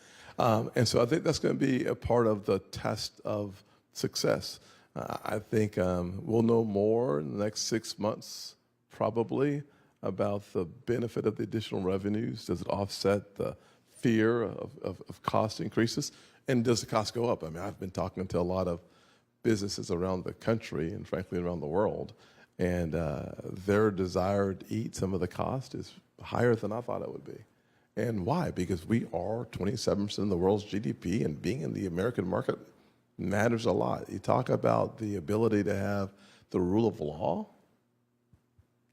And so I think that's going to be a part of the test of success. I think we'll know more in the next 6 months, probably, about the benefit of the additional revenues. Does it offset the fear of cost increases? And does the cost go up? I mean, I've been talking to a lot of businesses around the country and frankly around the world, and their desire to eat some of the cost is higher than I thought it would be. And why? Because we are 27% of the world's GDP, and being in the American market matters a lot. You talk about the ability to have the rule of law.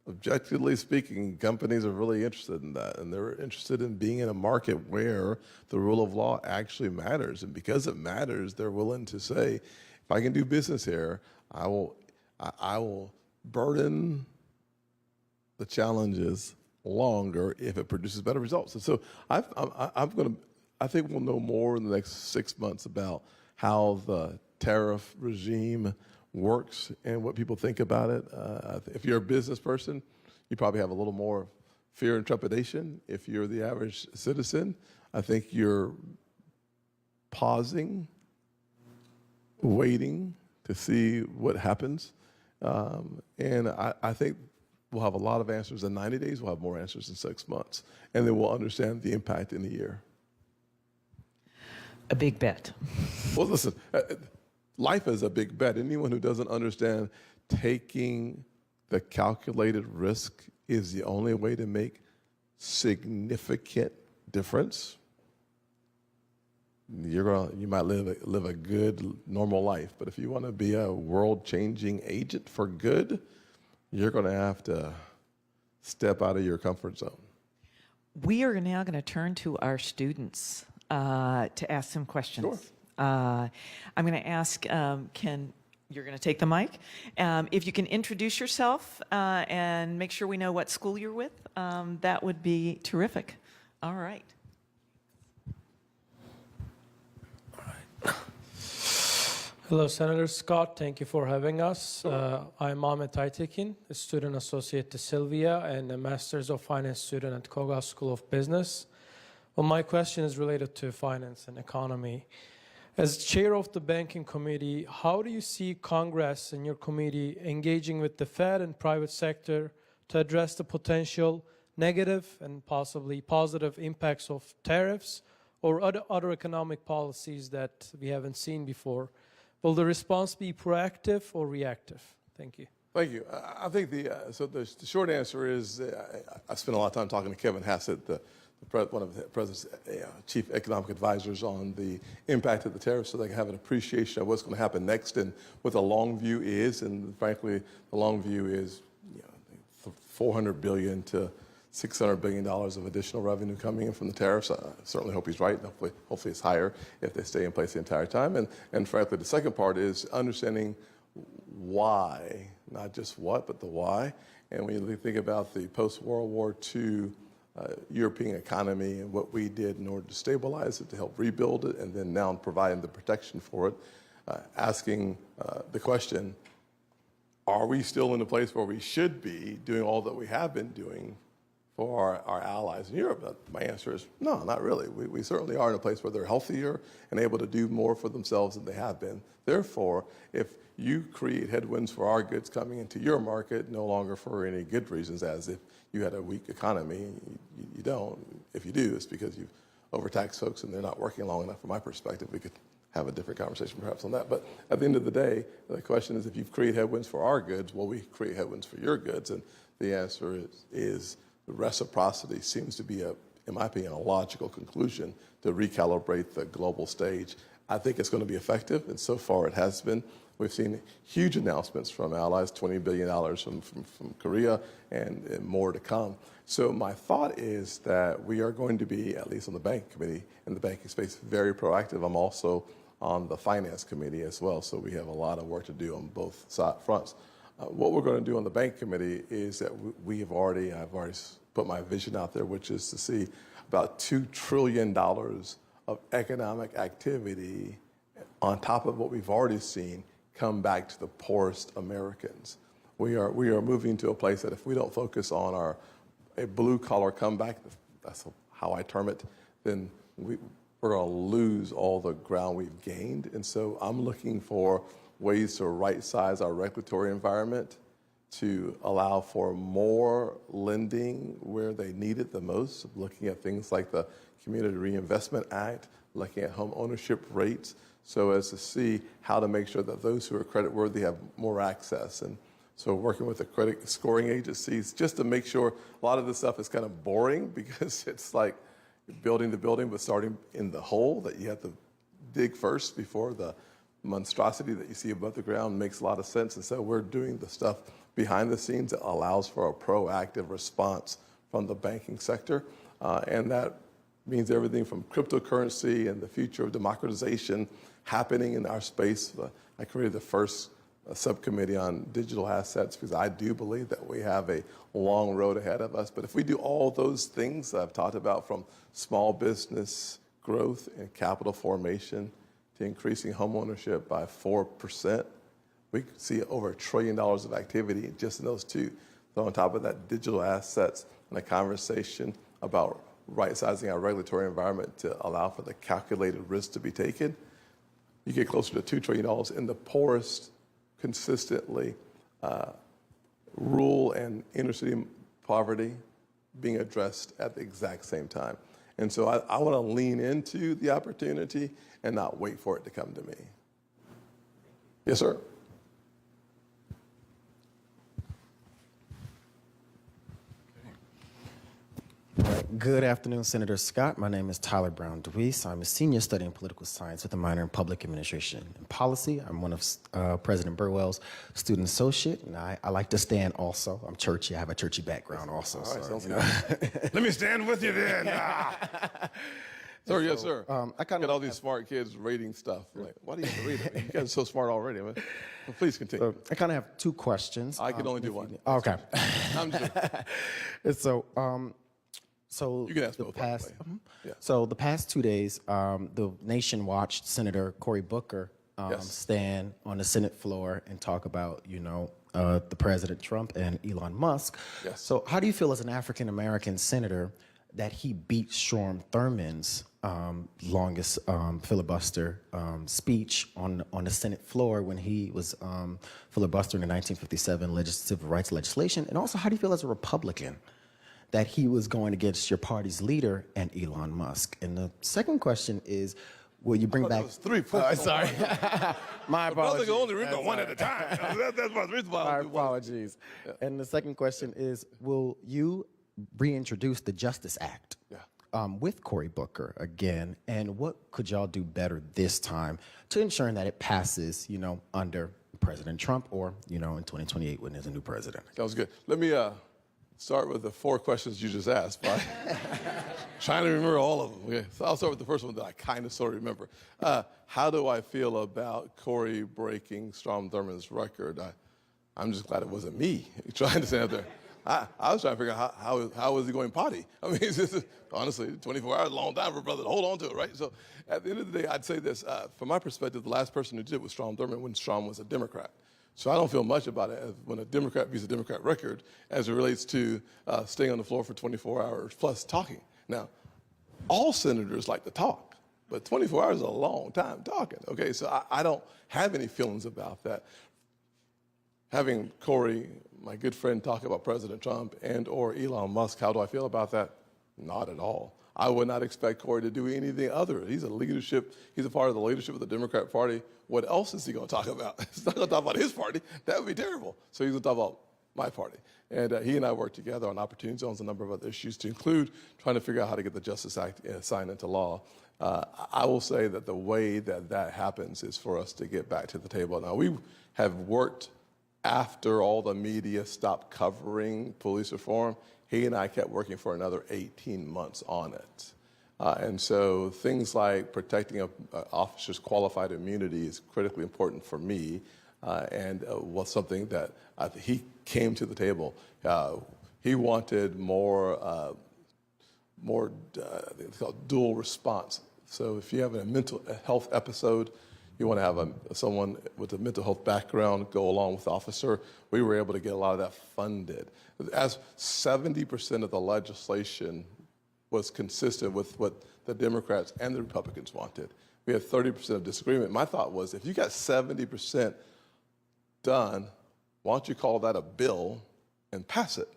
Objectively speaking, companies are really interested in that, and they're interested in being in a market where the rule of law actually matters. And because it matters, they're willing to say, if I can do business here, I will burden the challenges longer if it produces better results. And so I think we'll know more in the next 6 months about how the tariff regime works and what people think about it. If you're a business person, you probably have a little more fear and trepidation. If you're the average citizen, I think you're pausing, waiting to see what happens. And I think we'll have a lot of answers in 90 days. We'll have more answers in 6 months. And then we'll understand the impact in a year. A big bet. Well, listen, life is a big bet. Anyone who doesn't understand taking the calculated risk is the only way to make significant difference, you might live a good, normal life. But if you want to be a world-changing agent for good, you're going to have to step out of your comfort zone. We are now going to turn to our students to ask some questions. Sure. I'm going to ask, you're going to take the mic. If you can introduce yourself and make sure we know what school you're with, that would be terrific. All right. Hello, Senator Scott. Thank you for having us. I'm Ahmet Aytekin, a student associate to Sylvia and a Master's of Finance student at Koga School of Business. Well, my question is related to finance and economy. As chair of the banking committee, how do you see Congress and your committee engaging with the Fed and private sector to address the potential negative and possibly positive impacts of tariffs or other economic policies that we haven't seen before? Will the response be proactive or reactive? Thank you. Thank you. I think the short answer is I spent a lot of time talking to Kevin Hassett, one of the president's chief economic advisors, on the impact of the tariffs, so they can have an appreciation of what's going to happen next and what the long view is. And frankly, the long view is $400 billion to $600 billion of additional revenue coming in from the tariffs. I certainly hope he's right. Hopefully it's higher if they stay in place the entire time. And frankly, the second part is understanding why, not just what, but the why. And when you think about the post-World War II European economy and what we did in order to stabilize it, to help rebuild it, and then now providing the protection for it, asking the question, are we still in a place where we should be doing all that we have been doing for our allies in Europe? My answer is no, not really. We certainly are in a place where they're healthier and able to do more for themselves than they have been. Therefore, if you create headwinds for our goods coming into your market, no longer for any good reasons, as if you had a weak economy, you don't. If you do, it's because you've overtaxed folks and they're not working long enough. From my perspective, we could have a different conversation perhaps on that. But at the end of the day, the question is, if you've created headwinds for our goods, will we create headwinds for your goods? And the answer is the reciprocity seems to be, in my opinion, a logical conclusion to recalibrate the global stage. I think it's going to be effective, and so far it has been. We've seen huge announcements from allies, $20 billion from Korea, and more to come. So my thought is that we are going to be, at least on the bank committee, in the banking space, very proactive. I'm also on the finance committee as well, so we have a lot of work to do on both fronts. What we're going to do on the bank committee is that I've already put my vision out there, which is to see about $2 trillion of economic activity on top of what we've already seen come back to the poorest Americans. We are moving to a place that if we don't focus on a blue-collar comeback, that's how I term it, then we're going to lose all the ground we've gained. And so I'm looking for ways to right-size our regulatory environment to allow for more lending where they need it the most, looking at things like the Community Reinvestment Act, looking at home ownership rates, so as to see how to make sure that those who are creditworthy have more access. And so working with the credit scoring agencies just to make sure a lot of this stuff is kind of boring, because it's like building the building but starting in the hole that you have to dig first before the monstrosity that you see above the ground makes a lot of sense. And so we're doing the stuff behind the scenes that allows for a proactive response from the banking sector. And that means everything from cryptocurrency and the future of democratization happening in our space. I created the first subcommittee on digital assets because I do believe that we have a long road ahead of us. But if we do all those things I've talked about, from small business growth and capital formation to increasing homeownership by 4%, we could see over $1 trillion of activity just in those two. So on top of that, digital assets and a conversation about right-sizing our regulatory environment to allow for the calculated risk to be taken, you get closer to $2 trillion in the poorest, consistently rural and inner city poverty being addressed at the exact same time. And so I want to lean into the opportunity and not wait for it to come to me. Yes, sir. Good afternoon, Senator Scott. My name is Tyler Brown DeWeese. I'm a senior studying political science with a minor in public administration and policy. I'm one of President Burwell's student associate, and I like to stand also. I'm churchy. I have a churchy background also. All right, so, sounds good. Let me stand with you then. Sir, yes, sir. I got all these smart kids rating stuff. Like, why do you read it? You guys are so smart already. Man. Well, please continue. So I kind of have two questions. I can only do one. Okay. I'm just So you can ask the both. past, Yeah. So the past 2 days, the nation watched Senator Cory Booker stand on the Senate floor and talk about, the President Trump and Elon Musk. Yes. So how do you feel as an African American senator that he beat Strom Thurmond's longest filibuster speech on the Senate floor when he was filibustering the 1957 civil rights legislation? And also, how do you feel as a Republican that he was going against your party's leader and Elon Musk? And the second question is, will you bring back... That was 3 points. Sorry. My apologies. Brother can only read one at a time. That's my reason why. My apologies. Yeah. And the second question is, will you reintroduce the Justice Act with Cory Booker again? And what could y'all do better this time to ensure that it passes, under President Trump or, in 2028 when there's a new president? Sounds good. Let me start with the 4 questions you just asked. Trying to remember all of them. Okay, so I'll start with the first one that I kind of sort of remember. How do I feel about Cory breaking Strom Thurmond's record? I'm just glad it wasn't me trying to stand up there. I was trying to figure out how was he going potty? I mean, it's just, honestly, 24 hours is a long time for a brother to hold on to it, right? So at the end of the day, I'd say this. From my perspective, the last person who did it was Strom Thurmond when Strom was a Democrat. So I don't feel much about it when a Democrat beats a Democrat record as it relates to staying on the floor for 24 hours plus talking. Now, all senators like to talk, but 24 hours is a long time talking, okay? So I don't have any feelings about that. Having Cory, my good friend, talk about President Trump and or Elon Musk, how do I feel about that? Not at all. I would not expect Cory to do anything other. He's a part of the leadership of the Democrat Party. What else is he going to talk about? He's not going to talk about his party. That would be terrible. So he's going to talk about my party. And he and I work together on opportunity zones, a number of other issues, to include trying to figure out how to get the Justice Act signed into law. I will say that the way that happens is for us to get back to the table. Now, we have worked after all the media stopped covering police reform. He and I kept working for another 18 months on it. And so things like protecting an officer's qualified immunity is critically important for me, and was something that he came to the table. He wanted more it's called dual response. So if you have a mental health episode, you want to have someone with a mental health background go along with the officer. We were able to get a lot of that funded. As 70% of the legislation was consistent with what the Democrats and the Republicans wanted. We had 30% of disagreement. My thought was, if you got 70% done, why don't you call that a bill and pass it?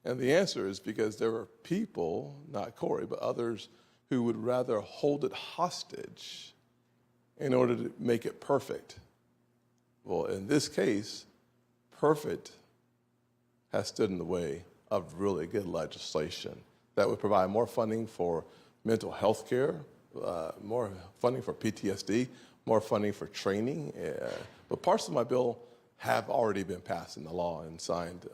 And the answer is because there were people, not Cory, but others, who would rather hold it hostage in order to make it perfect. Well, in this case, perfect has stood in the way of really good legislation that would provide more funding for mental health care, more funding for PTSD, more funding for training. But parts of my bill have already been passed into law and signed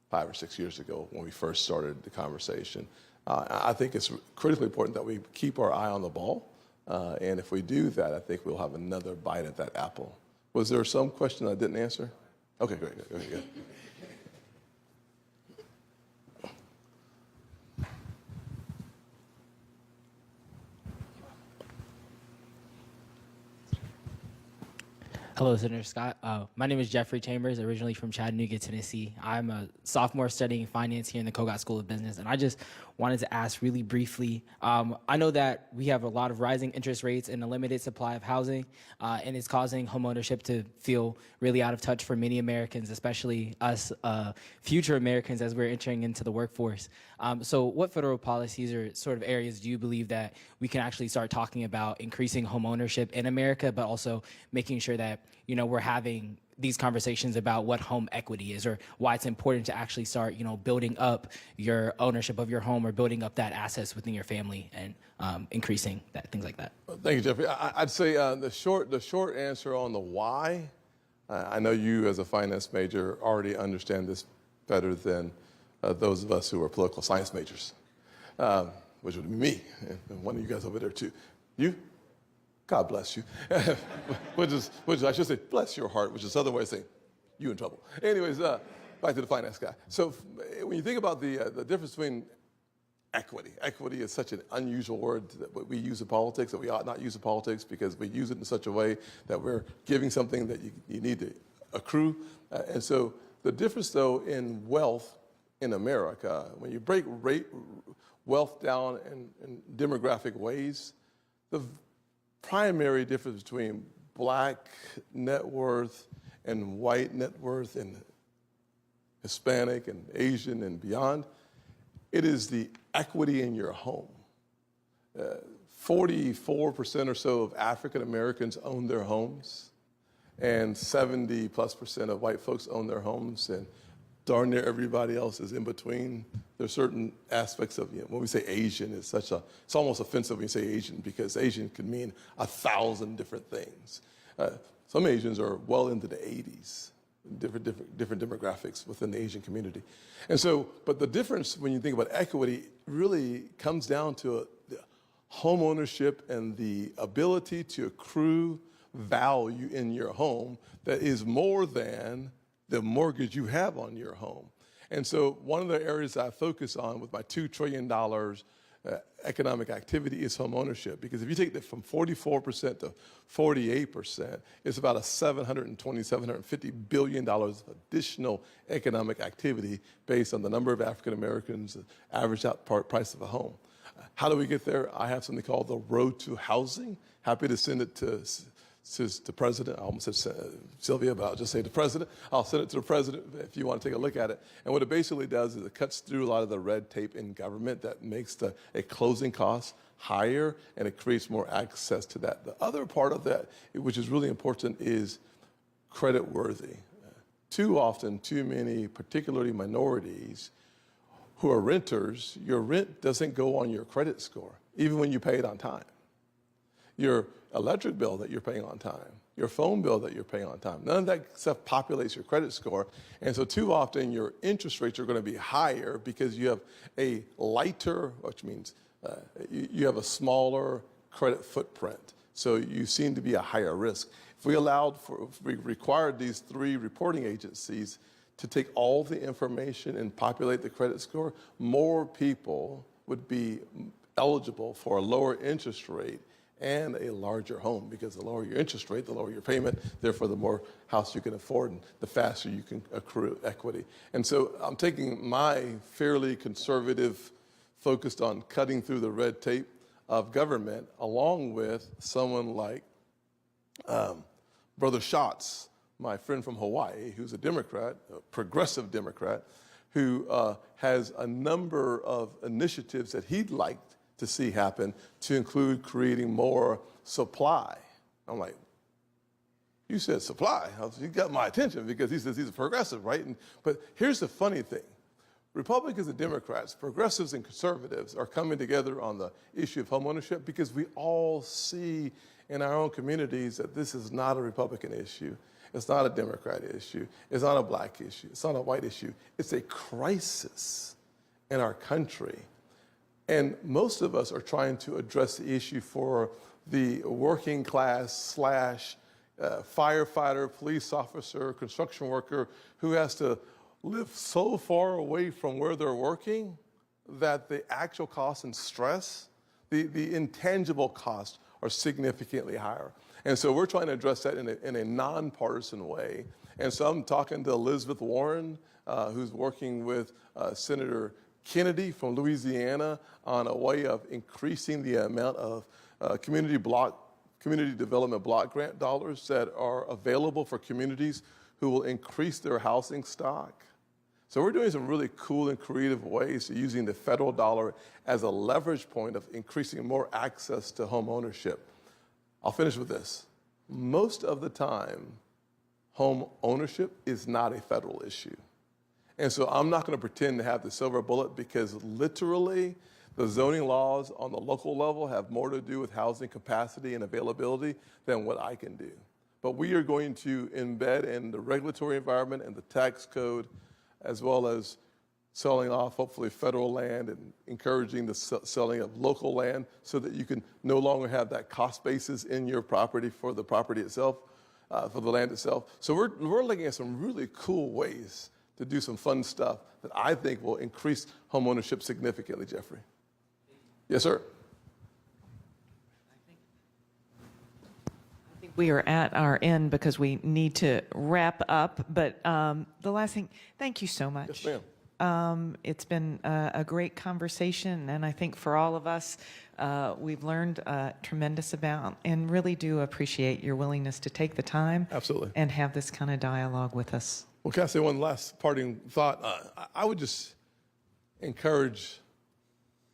5 or 6 years ago when we first started the conversation. I think it's critically important that we keep our eye on the ball. And if we do that, I think we'll have another bite at that apple. Was there some question I didn't answer? Okay, great. Okay, good. Hello, Senator Scott. My name is Jeffrey Chambers, originally from Chattanooga, Tennessee. I'm a sophomore studying finance here in the Kogat School of Business, and I just wanted to ask really briefly, I know that we have a lot of rising interest rates and a limited supply of housing, and it's causing homeownership to feel really out of touch for many Americans, especially us future Americans as we're entering into the workforce. So what federal policies or sort of areas do you believe that we can actually start talking about increasing homeownership in America, but also making sure that, we're having these conversations about what home equity is or why it's important to actually start, building up your ownership of your home or building up that assets within your family and increasing that, things like that. Thank you, Jeffrey. I'd say the short answer on the why, I know you as a finance major already understand this better than those of us who are political science majors, which would be me and one of you guys over there too. You? God bless you. which is, I should say, bless your heart, which is another way of saying, you in trouble. Anyways, back to the finance guy. So when you think about the difference between equity is such an unusual word that we use in politics, that we ought not use in politics because we use it in such a way that we're giving something that you need to accrue. And so the difference, though, in wealth in America, when you break wealth down in demographic ways, the primary difference between black net worth and white net worth and Hispanic and Asian and beyond, it is the equity in your home. 44% or so of African Americans own their homes, and 70+% of white folks own their homes, and darn near everybody else is in between. There's certain aspects of, when we say Asian, it's almost offensive when you say Asian, because Asian could mean 1,000 different things. Some Asians are well into the 80s, different demographics within the Asian community. And so, but the difference when you think about equity really comes down to home ownership and the ability to accrue value in your home that is more than the mortgage you have on your home. And so one of the areas I focus on with my $2 trillion economic activity is home ownership. Because if you take that from 44% to 48%, it's about a $750 billion of additional economic activity based on the number of African Americans, average out price of a home. How do we get there? I have something called the Road to Housing. Happy to send it to the president. I almost said Sylvia, but I'll just say the president. I'll send it to the president if you want to take a look at it. And what it basically does is it cuts through a lot of the red tape in government that makes a closing cost higher, and it creates more access to that. The other part of that, which is really important, is credit worthy. Too often, too many, particularly minorities, who are renters, your rent doesn't go on your credit score, even when you pay it on time. Your electric bill that you're paying on time, your phone bill that you're paying on time, none of that stuff populates your credit score. And so too often your interest rates are going to be higher because you have a lighter, which means you have a smaller credit footprint. So you seem to be a higher risk. If we required these 3 reporting agencies to take all the information and populate the credit score, more people would be eligible for a lower interest rate and a larger home, because the lower your interest rate, the lower your payment, therefore the more house you can afford and the faster you can accrue equity. And so I'm taking my fairly conservative, focused on cutting through the red tape of government, along with someone like Brother Schatz, my friend from Hawaii, who's a Democrat, a progressive Democrat, who has a number of initiatives that he'd like to see happen, to include creating more supply. I'm like, you said supply. You got my attention because he says he's a progressive, right? But here's the funny thing. Republicans and Democrats, progressives and conservatives are coming together on the issue of homeownership because we all see in our own communities that this is not a Republican issue. It's not a Democrat issue. It's not a black issue. It's not a white issue. It's a crisis in our country. And most of us are trying to address the issue for the working class / firefighter, police officer, construction worker who has to live so far away from where they're working that the actual cost and stress, the intangible costs are significantly higher. And so we're trying to address that in a nonpartisan way. And so I'm talking to Elizabeth Warren, who's working with Senator Kennedy from Louisiana on a way of increasing the amount of community development block grant dollars that are available for communities who will increase their housing stock. So we're doing some really cool and creative ways to using the federal dollar as a leverage point of increasing more access to home ownership. I'll finish with this. Most of the time, home ownership is not a federal issue. And so I'm not going to pretend to have the silver bullet, because literally the zoning laws on the local level have more to do with housing capacity and availability than what I can do. But we are going to embed in the regulatory environment and the tax code, as well as selling off, hopefully, federal land and encouraging the selling of local land so that you can no longer have that cost basis in your property for the property itself, for the land itself. So we're looking at some really cool ways to do some fun stuff that I think will increase home ownership significantly, Jeffrey. Yes, sir. I think we are at our end because we need to wrap up. But the last thing, thank you so much. Yes, ma'am. It's been a great conversation, and I think for all of us, we've learned a tremendous amount, and really do appreciate your willingness to take the time Absolutely. and have this kind of dialogue with us. Well, can I say one last parting thought? I would just encourage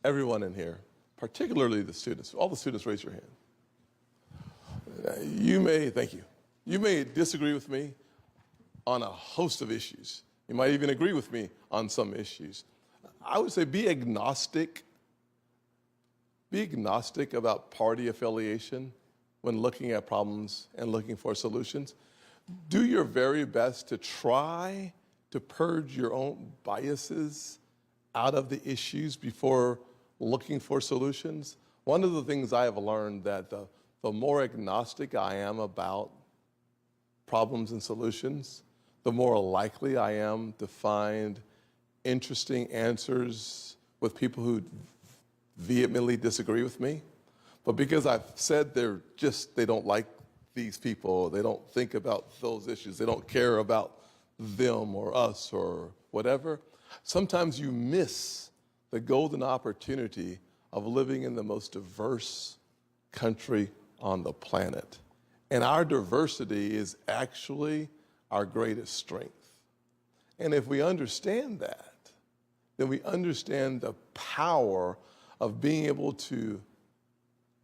everyone in here, particularly the students. All the students, raise your hand. Thank you. You may disagree with me on a host of issues. You might even agree with me on some issues. I would say be agnostic. Be agnostic about party affiliation when looking at problems and looking for solutions. Do your very best to try to purge your own biases out of the issues before looking for solutions. One of the things I have learned that the more agnostic I am about problems and solutions, the more likely I am to find interesting answers with people who vehemently disagree with me. But because I've said they don't like these people, they don't think about those issues, they don't care about them or us or whatever, sometimes you miss the golden opportunity of living in the most diverse country on the planet. And our diversity is actually our greatest strength. And if we understand that, then we understand the power of being able to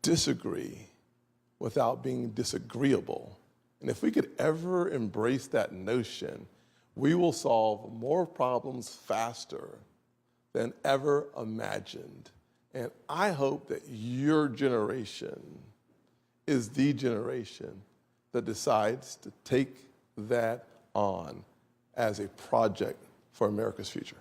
disagree without being disagreeable. And if we could ever embrace that notion, we will solve more problems faster than ever imagined. And I hope that your generation is the generation that decides to take that on as a project for America's future.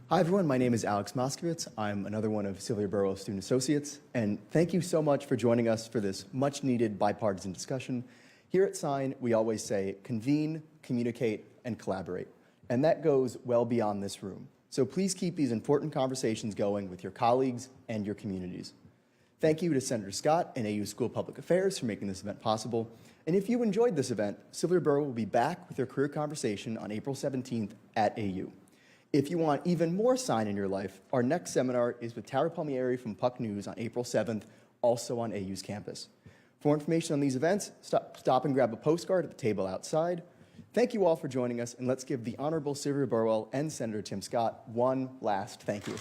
Hi, everyone. My name is Alex Moskowitz. I'm another one of Sylvia Burwell's student associates. And thank you so much for joining us for this much-needed bipartisan discussion. Here at Sine, we always say convene, communicate, and collaborate. And that goes well beyond this room. So please keep these important conversations going with your colleagues and your communities. Thank you to Senator Scott and AU School of Public Affairs for making this event possible. And if you enjoyed this event, Sylvia Burwell will be back with her career conversation on April 17th at AU. If you want even more Sine in your life, our next seminar is with Tara Palmieri from Puck News on April 7th, also on AU's campus. For more information on these events, stop and grab a postcard at the table outside. Thank you all for joining us, and let's give the Honorable Sylvia Burwell and Senator Tim Scott one last thank you.